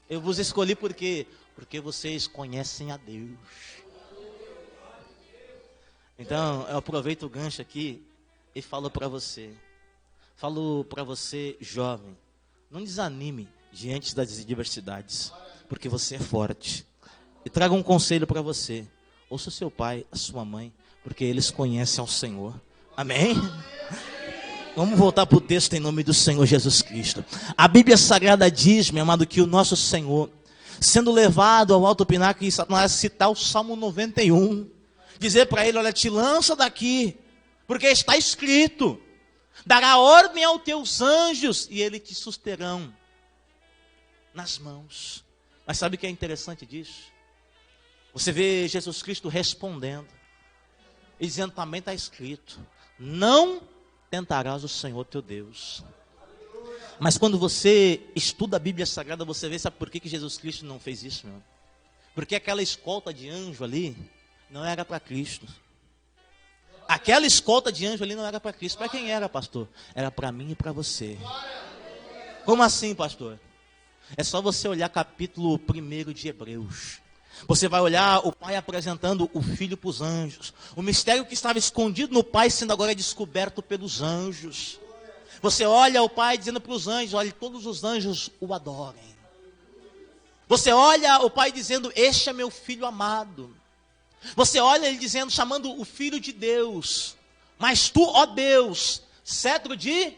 eu vos escolhi porque vocês conhecem a Deus. Então eu aproveito o gancho aqui e falo para você: Falo para você, jovem, não desanime diante das adversidades, porque você é forte. E trago um conselho para você: ouça o seu pai, a sua mãe, porque eles conhecem ao Senhor. Amém? Vamos voltar para o texto em nome do Senhor Jesus Cristo. A Bíblia Sagrada diz, meu amado, que o nosso Senhor, sendo levado ao alto pináculo, e Satanás citar o Salmo 91, dizer para ele: olha, te lança daqui, porque está escrito, dará ordem aos teus anjos e eles te susterão nas mãos. Mas sabe o que é interessante disso? Você vê Jesus Cristo respondendo e dizendo: também está escrito, não tentarás o Senhor teu Deus. Mas quando você estuda a Bíblia Sagrada, você vê, sabe por que Jesus Cristo não fez isso, meu? Porque aquela escolta de anjo ali não era para Cristo. Aquela escolta de anjo ali não era para Cristo. Para quem era, pastor? Era para mim e para você. Como assim, pastor? É só você olhar capítulo 1 de Hebreus. Você vai olhar o pai apresentando o filho para os anjos. O mistério que estava escondido no pai sendo agora descoberto pelos anjos. Você olha o pai dizendo para os anjos: olha, todos os anjos o adorem. Você olha o pai dizendo: este é meu filho amado. Você olha ele dizendo, chamando o filho de Deus. Mas tu, ó Deus, cetro de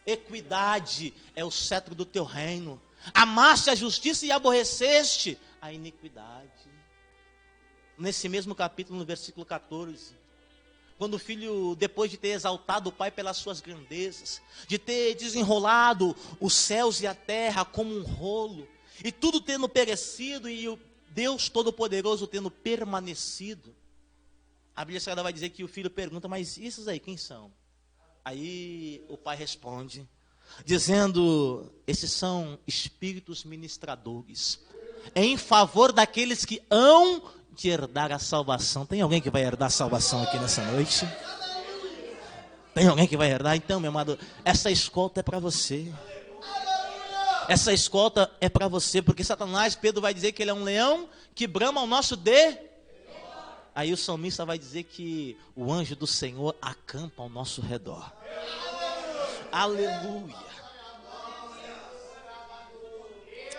equidade é o cetro do teu reino. Amaste a justiça e aborreceste a iniquidade. Nesse mesmo capítulo, no versículo 14, quando o filho, depois de ter exaltado o pai pelas suas grandezas, de ter desenrolado os céus e a terra como um rolo, e tudo tendo perecido, e o Deus Todo-Poderoso tendo permanecido, a Bíblia Sagrada vai dizer que o filho pergunta: mas esses aí, quem são? Aí o pai responde, dizendo: esses são espíritos ministradores, em favor daqueles que hão de herdar a salvação. Tem alguém que vai herdar a salvação aqui nessa noite? Tem alguém que vai herdar? Então, meu amado, essa escolta é para você. Essa escolta é para você, porque Satanás, Pedro vai dizer que ele é um leão que brama ao nosso Aí o salmista vai dizer que o anjo do Senhor acampa ao nosso redor. Aleluia.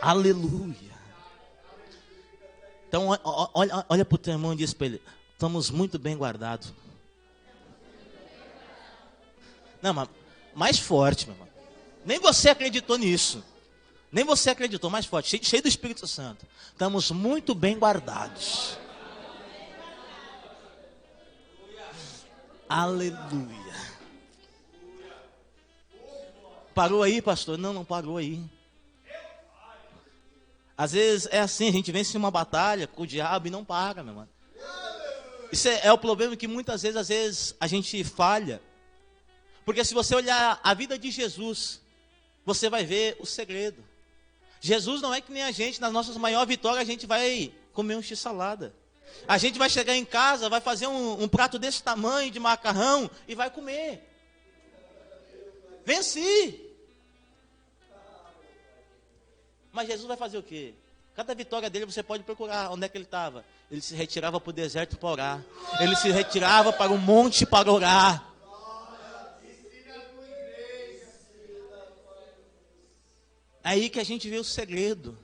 Aleluia. Então, olha para o teu irmão e diz para ele: estamos muito bem guardados. Não, mas mais forte, meu irmão. Nem você acreditou nisso. Nem você acreditou, mais forte, cheio do Espírito Santo. Estamos muito bem guardados. Aleluia. Parou aí, pastor? Não, não parou aí. Às vezes é assim, a gente vence uma batalha com o diabo e não para, meu irmão. Isso é o problema que muitas vezes, às vezes, a gente falha. Porque se você olhar a vida de Jesus, você vai ver o segredo. Jesus não é que nem a gente, nas nossas maiores vitórias, a gente vai comer um x-salada. A gente vai chegar em casa, vai fazer um prato desse tamanho de macarrão e vai comer. Venci. Mas Jesus vai fazer o quê? Cada vitória dele você pode procurar onde é que ele estava. Ele se retirava para o deserto para orar. Ele se retirava para o monte para orar. É aí que a gente vê o segredo.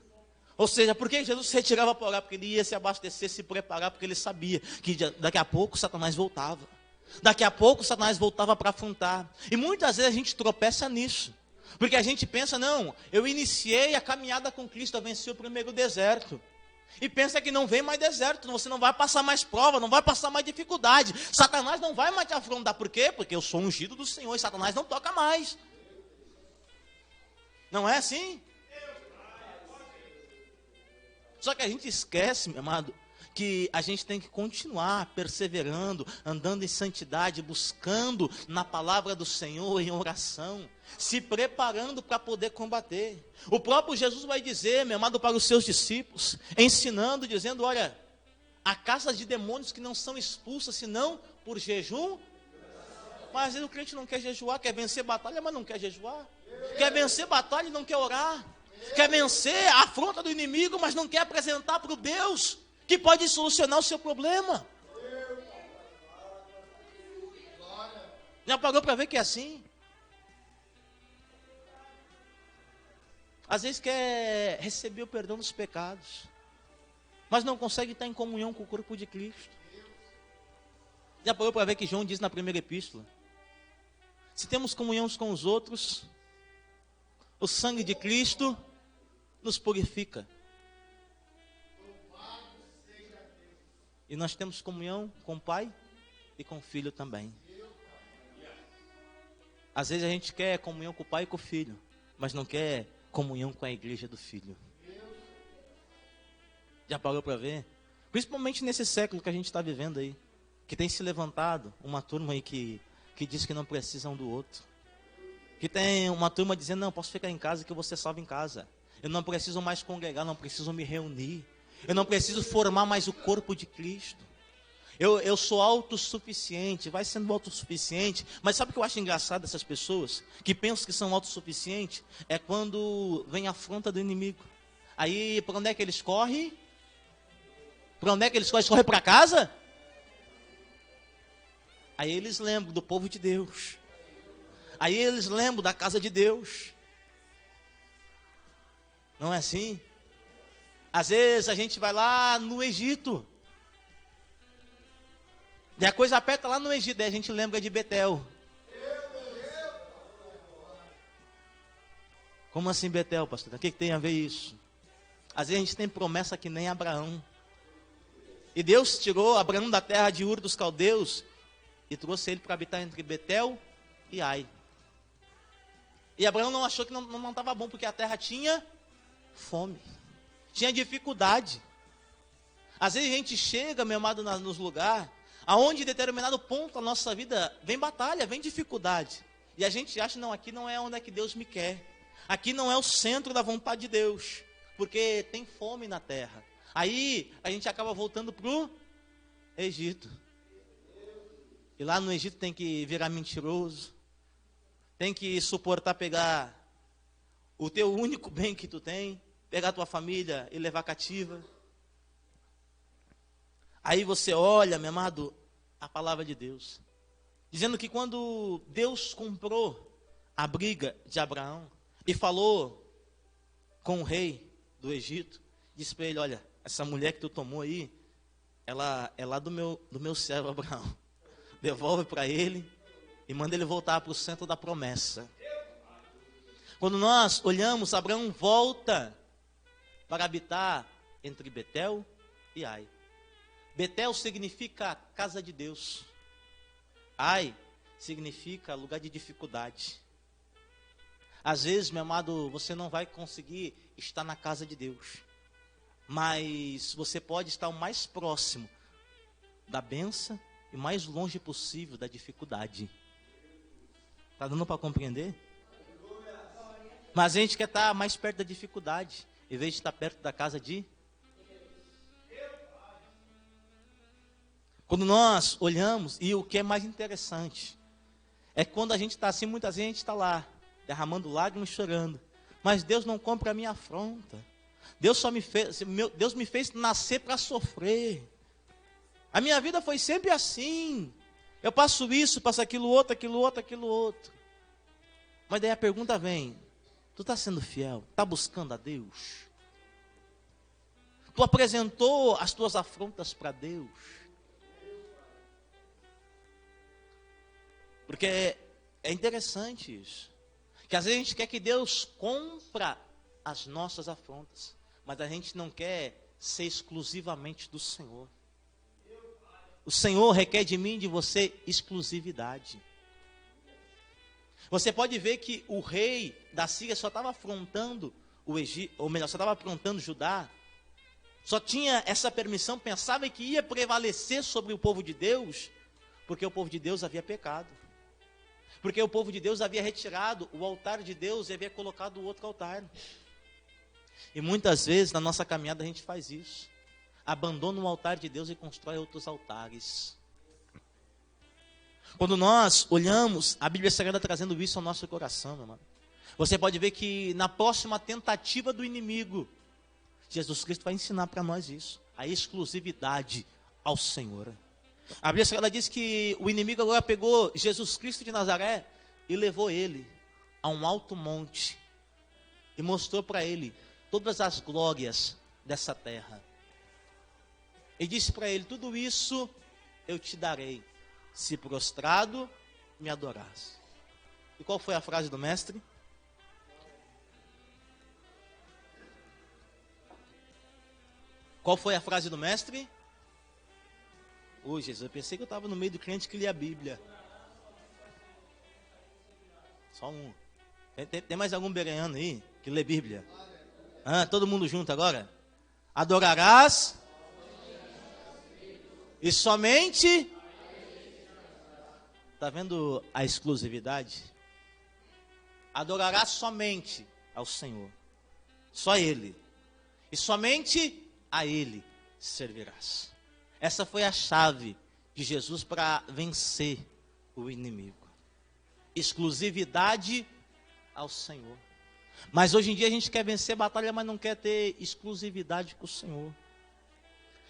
Ou seja, por que Jesus se retirava para orar? Porque ele ia se abastecer, se preparar, porque ele sabia que daqui a pouco Satanás voltava. Daqui a pouco Satanás voltava para afrontar. E muitas vezes a gente tropeça nisso. Porque a gente pensa: não, eu iniciei a caminhada com Cristo, eu venci o primeiro deserto. E pensa que não vem mais deserto, você não vai passar mais prova, não vai passar mais dificuldade. Satanás não vai mais te afrontar. Por quê? Porque eu sou ungido do Senhor e Satanás não toca mais. Não é assim? Só que a gente esquece, meu amado, que a gente tem que continuar perseverando, andando em santidade, buscando na palavra do Senhor, em oração, se preparando para poder combater. O próprio Jesus vai dizer, meu amado, para os seus discípulos, ensinando, dizendo: olha, há casas de demônios que não são expulsas senão por jejum. Mas às vezes o crente não quer jejuar, quer vencer batalha, mas não quer jejuar. Quer vencer batalha e não quer orar. Quer vencer a afronta do inimigo, mas não quer apresentar para o Deus que pode solucionar o seu problema. Já parou para ver que é assim? Às vezes quer receber o perdão dos pecados, mas não consegue estar em comunhão com o corpo de Cristo. Já parou para ver que João diz na primeira epístola? Se temos comunhão uns com os outros, o sangue de Cristo nos purifica. E nós temos comunhão com o Pai e com o Filho também. Às vezes a gente quer comunhão com o Pai e com o Filho, mas não quer comunhão com a igreja do Filho. Já parou para ver? Principalmente nesse século que a gente está vivendo aí, que tem se levantado uma turma aí que diz que não precisa um do outro. Que tem uma turma dizendo, não, posso ficar em casa que eu vou ser salvo em casa. Eu não preciso mais congregar, não preciso me reunir. Eu não preciso formar mais o corpo de Cristo. Eu sou autossuficiente, vai sendo autossuficiente. Mas sabe o que eu acho engraçado dessas pessoas? Que pensam que são autossuficientes? É quando vem a afronta do inimigo. Aí, para onde é que eles correm? Para onde é que eles correm? Eles correm para casa? Aí eles lembram do povo de Deus. Aí eles lembram da casa de Deus. Não é assim? Às vezes a gente vai lá no Egito. E a coisa aperta lá no Egito. Daí a gente lembra de Betel. Como assim Betel, pastor? O que tem a ver isso? Às vezes a gente tem promessa que nem Abraão. E Deus tirou Abraão da terra de Ur dos Caldeus e trouxe ele para habitar entre Betel e Ai. E Abraão não achou que não estava bom, porque a terra tinha fome, tinha dificuldade. Às vezes a gente chega, meu amado, nos lugares, aonde em determinado ponto da nossa vida vem batalha, vem dificuldade. E a gente acha, não, aqui não é onde é que Deus me quer. Aqui não é o centro da vontade de Deus, porque tem fome na terra. Aí a gente acaba voltando para o Egito. E lá no Egito tem que virar mentiroso. Tem que suportar pegar o teu único bem que tu tem, pegar a tua família e levar cativa. Aí você olha, meu amado, a palavra de Deus, dizendo que quando Deus comprou a briga de Abraão e falou com o rei do Egito, disse para ele, olha, essa mulher que tu tomou aí, ela é lá do meu servo Abraão. Devolve para ele e manda ele voltar para o centro da promessa. Quando nós olhamos, Abraão volta para habitar entre Betel e Ai. Betel significa casa de Deus. Ai significa lugar de dificuldade. Às vezes, meu amado, você não vai conseguir estar na casa de Deus, mas você pode estar o mais próximo da bênção e mais longe possível da dificuldade. Está dando para compreender? Mas a gente quer estar mais perto da dificuldade, em vez de estar perto da casa de... Quando nós olhamos, e o que é mais interessante, é que quando a gente está assim, muitas vezes a gente está lá, derramando lágrimas e chorando. Mas Deus não compra a minha afronta. Deus me fez nascer para sofrer. A minha vida foi sempre assim. Eu passo isso, passo aquilo outro, aquilo outro, aquilo outro. Mas daí a pergunta vem, tu está sendo fiel? Está buscando a Deus? Tu apresentou as tuas afrontas para Deus? Porque é interessante isso. Que às vezes a gente quer que Deus compra as nossas afrontas, mas a gente não quer ser exclusivamente do Senhor. O Senhor requer de mim e de você exclusividade. Você pode ver que o rei da Síria só estava afrontando o Egito, ou melhor, só estava afrontando Judá. Só tinha essa permissão, pensava que ia prevalecer sobre o povo de Deus, porque o povo de Deus havia pecado. Porque o povo de Deus havia retirado o altar de Deus e havia colocado o outro altar. E muitas vezes na nossa caminhada a gente faz isso. Abandona o altar de Deus e constrói outros altares. Quando nós olhamos, a Bíblia Sagrada trazendo isso ao nosso coração, meu irmão. Você pode ver que na próxima tentativa do inimigo, Jesus Cristo vai ensinar para nós isso. A exclusividade ao Senhor. A Bíblia Sagrada diz que o inimigo agora pegou Jesus Cristo de Nazaré e levou ele a um alto monte e mostrou para ele todas as glórias dessa terra. E disse para ele: tudo isso eu te darei, se prostrado me adorares. E qual foi a frase do mestre? Qual foi a frase do mestre? Ô Jesus, eu pensei que eu estava no meio do crente que lia a Bíblia. Só um. Tem mais algum bereano aí que lê Bíblia? Todo mundo junto agora? Adorarás e somente... Está vendo a exclusividade? Adorarás somente ao Senhor. Só Ele. E somente a Ele servirás. Essa foi a chave de Jesus para vencer o inimigo. Exclusividade ao Senhor. Mas hoje em dia a gente quer vencer batalha, mas não quer ter exclusividade com o Senhor.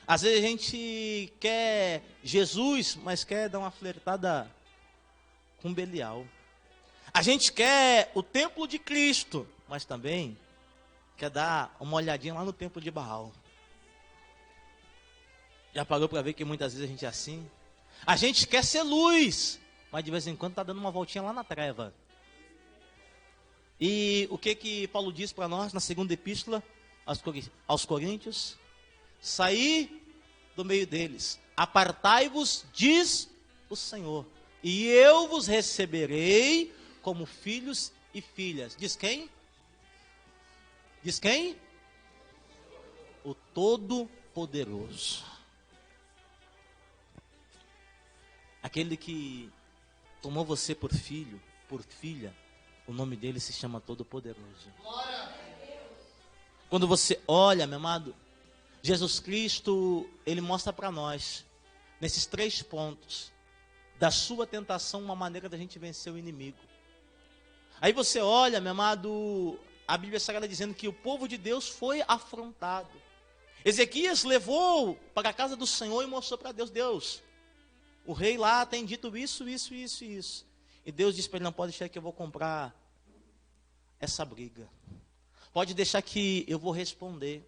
Às vezes a gente quer Jesus, mas quer dar uma flertada com Belial. A gente quer o templo de Cristo, mas também quer dar uma olhadinha lá no templo de Baal. Já parou para ver que muitas vezes a gente é assim? A gente quer ser luz, mas de vez em quando está dando uma voltinha lá na treva. E o que Paulo diz para nós na segunda epístola aos Coríntios? Saí do meio deles, apartai-vos, diz o Senhor, e eu vos receberei como filhos e filhas. Diz quem? Diz quem? O Todo-Poderoso. Aquele que tomou você por filho, por filha, o nome dele se chama Todo-Poderoso. Quando você olha, meu amado, Jesus Cristo, ele mostra para nós, nesses 3 pontos, da sua tentação, uma maneira da gente vencer o inimigo. Aí você olha, meu amado, a Bíblia Sagrada dizendo que o povo de Deus foi afrontado. Ezequias levou para a casa do Senhor e mostrou para Deus: Deus, o rei lá tem dito isso. E Deus disse para ele: não pode deixar que eu vou comprar essa briga. Pode deixar que eu vou responder.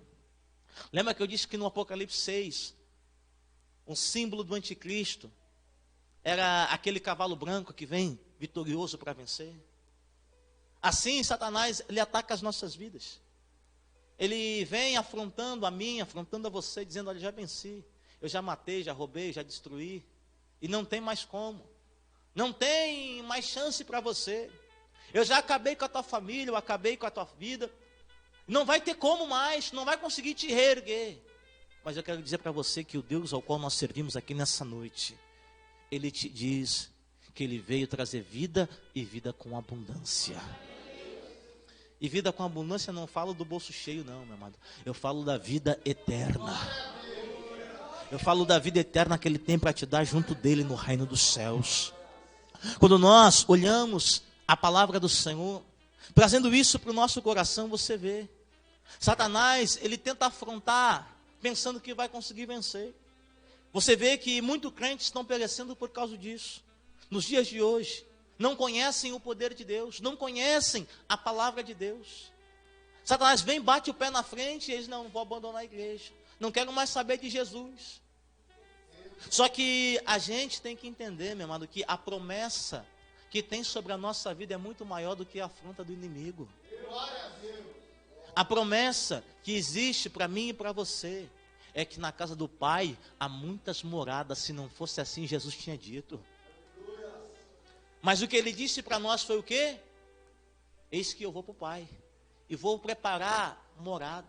Lembra que eu disse que no Apocalipse 6, um símbolo do anticristo era aquele cavalo branco que vem vitorioso para vencer? Assim, Satanás, ele ataca as nossas vidas. Ele vem afrontando a mim, afrontando a você, dizendo: olha, já venci. Eu já matei, já roubei, já destruí. E não tem mais como. Não tem mais chance para você. Eu já acabei com a tua família, eu acabei com a tua vida. Não vai ter como mais, não vai conseguir te reerguer. Mas eu quero dizer para você que o Deus ao qual nós servimos aqui nessa noite, Ele te diz que Ele veio trazer vida e vida com abundância. E vida com abundância não falo do bolso cheio não, meu amado. Eu falo da vida eterna. Eu falo da vida eterna que Ele tem para te dar junto dEle no reino dos céus. Quando nós olhamos a palavra do Senhor, trazendo isso para o nosso coração, você vê. Satanás, ele tenta afrontar, pensando que vai conseguir vencer. Você vê que muitos crentes estão perecendo por causa disso. Nos dias de hoje, não conhecem o poder de Deus, não conhecem a palavra de Deus. Satanás vem, bate o pé na frente e eles: não vou abandonar a igreja. Não quero mais saber de Jesus. Só que a gente tem que entender, meu amado, que a promessa que tem sobre a nossa vida é muito maior do que a afronta do inimigo. A promessa que existe para mim e para você é que na casa do Pai há muitas moradas. Se não fosse assim, Jesus tinha dito. Mas o que Ele disse para nós foi o quê? Eis que eu vou para o Pai e vou preparar morada.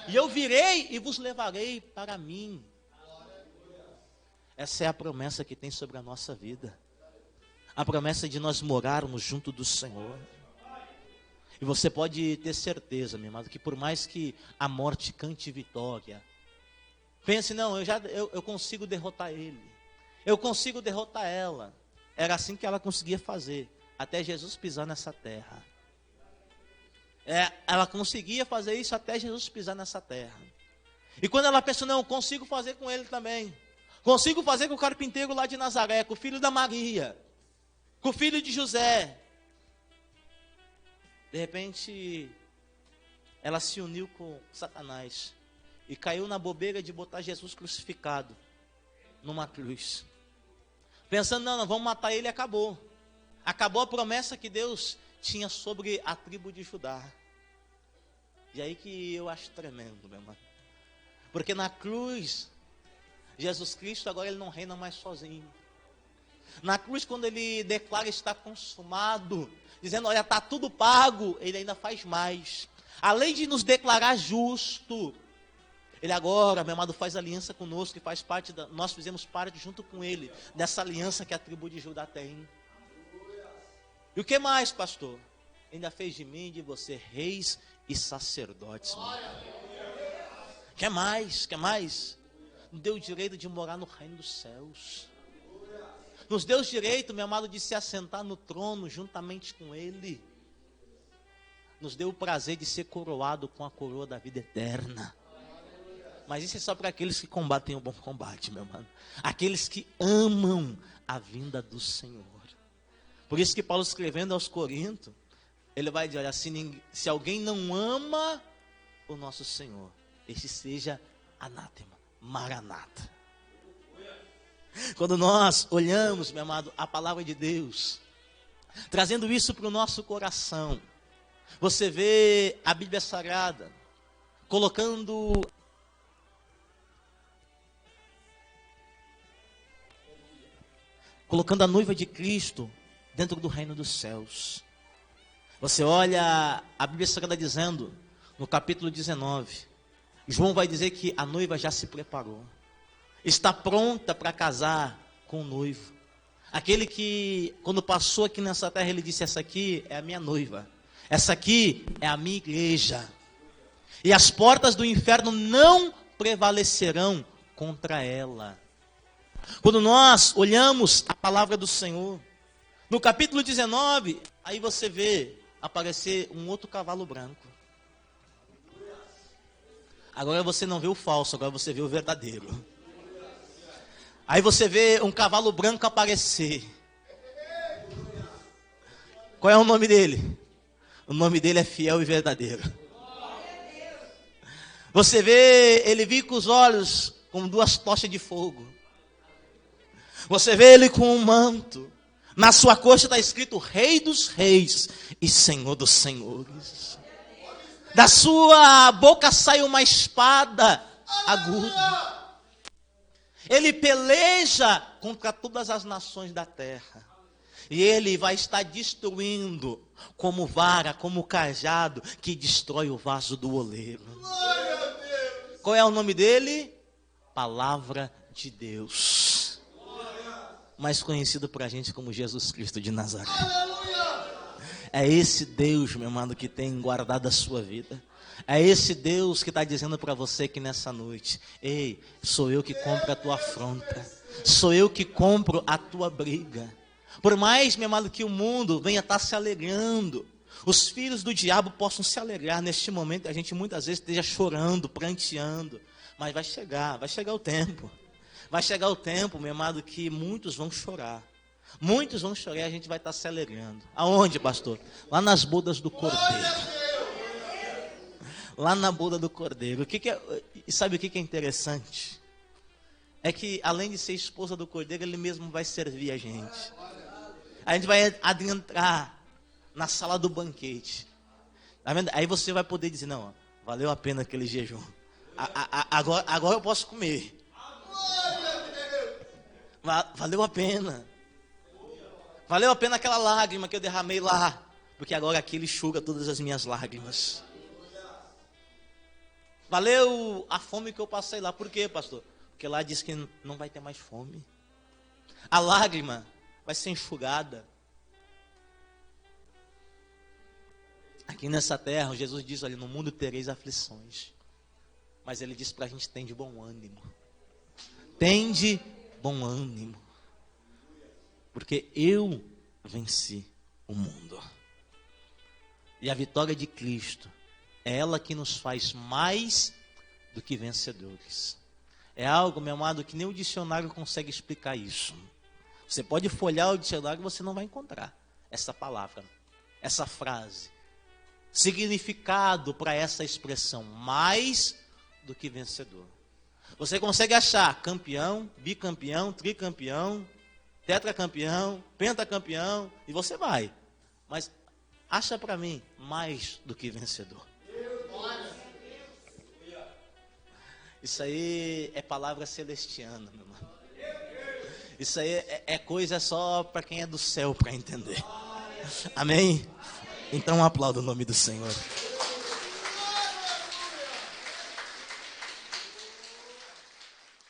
E eu virei e vos levarei para mim. Essa é a promessa que tem sobre a nossa vida. A promessa de nós morarmos junto do Senhor. E você pode ter certeza, meu amado, que por mais que a morte cante vitória, pense: não, eu consigo derrotar ele. Eu consigo derrotar ela. Era assim que ela conseguia fazer, até Jesus pisar nessa terra. Ela conseguia fazer isso até Jesus pisar nessa terra. E quando ela pensou: não, eu consigo fazer com ele também. Consigo fazer com o carpinteiro lá de Nazaré, com o filho da Maria, com o filho de José. De repente, ela se uniu com Satanás e caiu na bobeira de botar Jesus crucificado numa cruz. Pensando, não, vamos matar ele e acabou. Acabou a promessa que Deus tinha sobre a tribo de Judá. E aí que eu acho tremendo, meu irmão. Porque na cruz, Jesus Cristo agora ele não reina mais sozinho. Na cruz, quando ele declara está consumado, dizendo, olha, está tudo pago, ele ainda faz mais. Além de nos declarar justo, ele agora, meu amado, faz aliança conosco, que faz parte nós fizemos parte junto com ele, dessa aliança que a tribo de Judá tem. E o que mais, pastor? Ainda fez de mim e de você reis e sacerdotes. Quer mais? Quer mais? Nos deu o direito de morar no reino dos céus. Nos deu o direito, meu amado, de se assentar no trono juntamente com ele. Nos deu o prazer de ser coroado com a coroa da vida eterna. Mas isso é só para aqueles que combatem o bom combate, meu irmão. Aqueles que amam a vinda do Senhor. Por isso que Paulo, escrevendo aos Coríntios, ele vai dizer, olha, se alguém não ama o nosso Senhor, esse seja anátema, maranata. Quando nós olhamos, meu amado, a palavra de Deus, trazendo isso para o nosso coração, você vê a Bíblia Sagrada, colocando a noiva de Cristo dentro do reino dos céus. Você olha a Bíblia Sagrada dizendo, no capítulo 19, João vai dizer que a noiva já se preparou. Está pronta para casar com o noivo. Aquele que, quando passou aqui nessa terra, ele disse, essa aqui é a minha noiva. Essa aqui é a minha igreja. E as portas do inferno não prevalecerão contra ela. Quando nós olhamos a palavra do Senhor, no capítulo 19, aí você vê aparecer um outro cavalo branco. Agora você não vê o falso, agora você vê o verdadeiro. Aí você vê um cavalo branco aparecer. Qual é o nome dele? O nome dele é fiel e verdadeiro. Você vê ele vir com os olhos com duas tochas de fogo. Você vê ele com um manto. Na sua coxa está escrito Rei dos Reis e Senhor dos Senhores. Da sua boca sai uma espada aguda. Ele peleja contra todas as nações da terra. E ele vai estar destruindo como vara, como cajado que destrói o vaso do oleiro. Qual é o nome dele? Palavra de Deus. Mais conhecido por a gente como Jesus Cristo de Nazaré. É esse Deus, meu amado, que tem guardado a sua vida. É esse Deus que está dizendo para você que nessa noite, ei, sou eu que compro a tua afronta. Sou eu que compro a tua briga. Por mais, meu amado, que o mundo venha estar se alegrando, os filhos do diabo possam se alegrar neste momento, a gente muitas vezes esteja chorando, pranteando, mas vai chegar o tempo. Vai chegar o tempo, meu amado, que muitos vão chorar. Muitos vão chorar e a gente vai estar se alegrando. Aonde, pastor? Lá nas bodas do Cordeiro. Lá na boda do Cordeiro. Sabe o que é interessante? É que além de ser esposa do Cordeiro, ele mesmo vai servir a gente. A gente vai adentrar na sala do banquete. Tá vendo? Aí você vai poder dizer, não, valeu a pena aquele jejum. Agora eu posso comer. Valeu a pena. Valeu a pena aquela lágrima que eu derramei lá. Porque agora aqui ele enxuga todas as minhas lágrimas. Valeu a fome que eu passei lá. Por quê, pastor? Porque lá diz que não vai ter mais fome. A lágrima vai ser enxugada. Aqui nessa terra, Jesus diz, olha, no mundo tereis aflições. Mas ele diz para a gente, tem de bom ânimo. Tem de bom ânimo. Porque eu venci o mundo. E a vitória de Cristo é ela que nos faz mais do que vencedores. É algo, meu amado, que nem o dicionário consegue explicar isso. Você pode folhear o dicionário e você não vai encontrar essa palavra, essa frase. significado para essa expressão, mais do que vencedor. Você consegue achar campeão, bicampeão, tricampeão, tetracampeão, pentacampeão, e você vai. Mas acha para mim mais do que vencedor. Isso aí é palavra celestiana, meu irmão. Isso aí é coisa só para quem é do céu para entender. Amém? Então aplauda o nome do Senhor.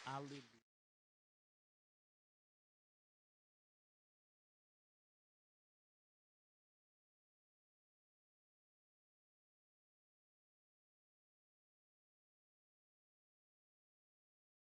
Aleluia.